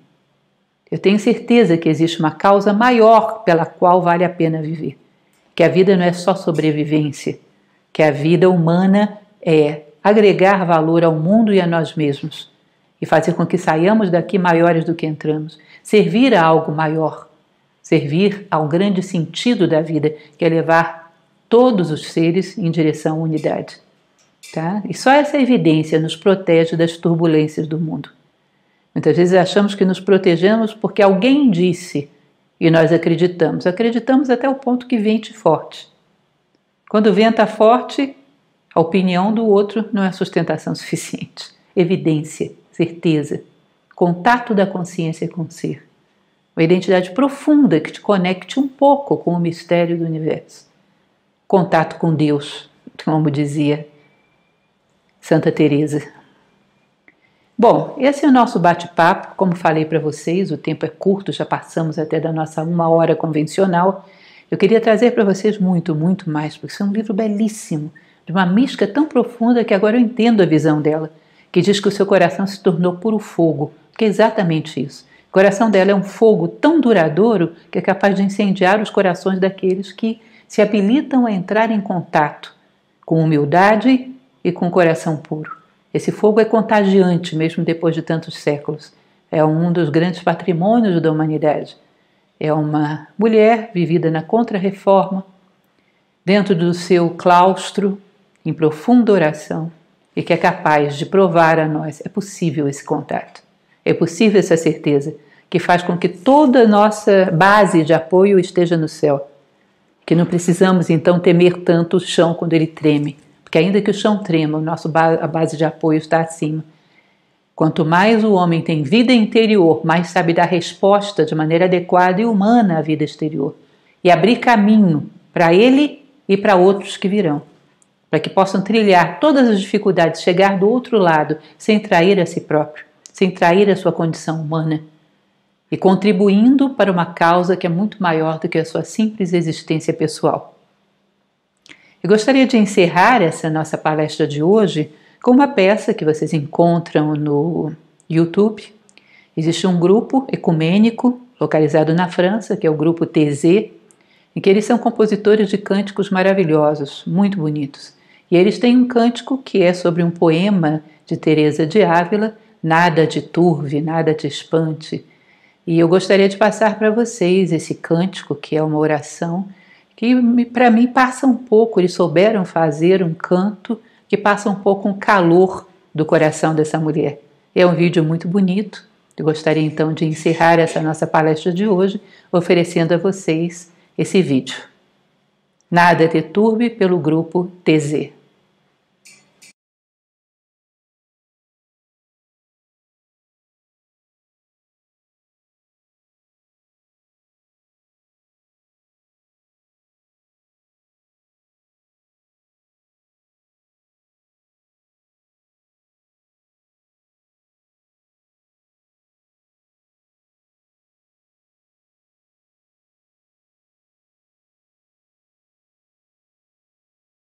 Eu tenho certeza que existe uma causa maior pela qual vale a pena viver. Que a vida não é só sobrevivência. Que a vida humana é agregar valor ao mundo e a nós mesmos. E fazer com que saiamos daqui maiores do que entramos. Servir a algo maior. Servir ao grande sentido da vida, que é levar todos os seres em direção à unidade. Tá? E só essa evidência nos protege das turbulências do mundo. Muitas vezes achamos que nos protegemos porque alguém disse e nós acreditamos. Acreditamos até o ponto que vente forte. Quando venta forte, a opinião do outro não é sustentação suficiente. Evidência, certeza, contato da consciência com o ser. Uma identidade profunda que te conecte um pouco com o mistério do universo. Contato com Deus, como dizia Santa Teresa. Bom, esse é o nosso bate-papo. Como falei para vocês, o tempo é curto, já passamos até da nossa 1 hora convencional. Eu queria trazer para vocês muito, muito mais, porque isso é um livro belíssimo, de uma mística tão profunda que agora eu entendo a visão dela, que diz que o seu coração se tornou puro fogo, que é exatamente isso. O coração dela é um fogo tão duradouro que é capaz de incendiar os corações daqueles que se habilitam a entrar em contato com humildade e com coração puro. Esse fogo é contagiante, mesmo depois de tantos séculos. É um dos grandes patrimônios da humanidade. É uma mulher vivida na Contra-Reforma, dentro do seu claustro, em profunda oração e que é capaz de provar a nós, é possível esse contato, é possível essa certeza, que faz com que toda a nossa base de apoio esteja no céu, que não precisamos então temer tanto o chão quando ele treme, porque ainda que o chão trema, a base de apoio está acima. Quanto mais o homem tem vida interior, mais sabe dar resposta de maneira adequada e humana à vida exterior e abrir caminho para ele e para outros que virão, para que possam trilhar todas as dificuldades, chegar do outro lado sem trair a si próprio, sem trair a sua condição humana e contribuindo para uma causa que é muito maior do que a sua simples existência pessoal. Eu gostaria de encerrar essa nossa palestra de hoje com uma peça que vocês encontram no YouTube. Existe um grupo ecumênico localizado na França, que é o grupo TZ, em que eles são compositores de cânticos maravilhosos, muito bonitos. E eles têm um cântico que é sobre um poema de Teresa de Ávila, Nada te turve, nada te espante. E eu gostaria de passar para vocês esse cântico, que é uma oração, que para mim passa um pouco, eles souberam fazer um canto que passa um pouco o calor do coração dessa mulher. É um vídeo muito bonito. Eu gostaria então de encerrar essa nossa palestra de hoje oferecendo a vocês esse vídeo. Nada te turbe, pelo grupo TZ.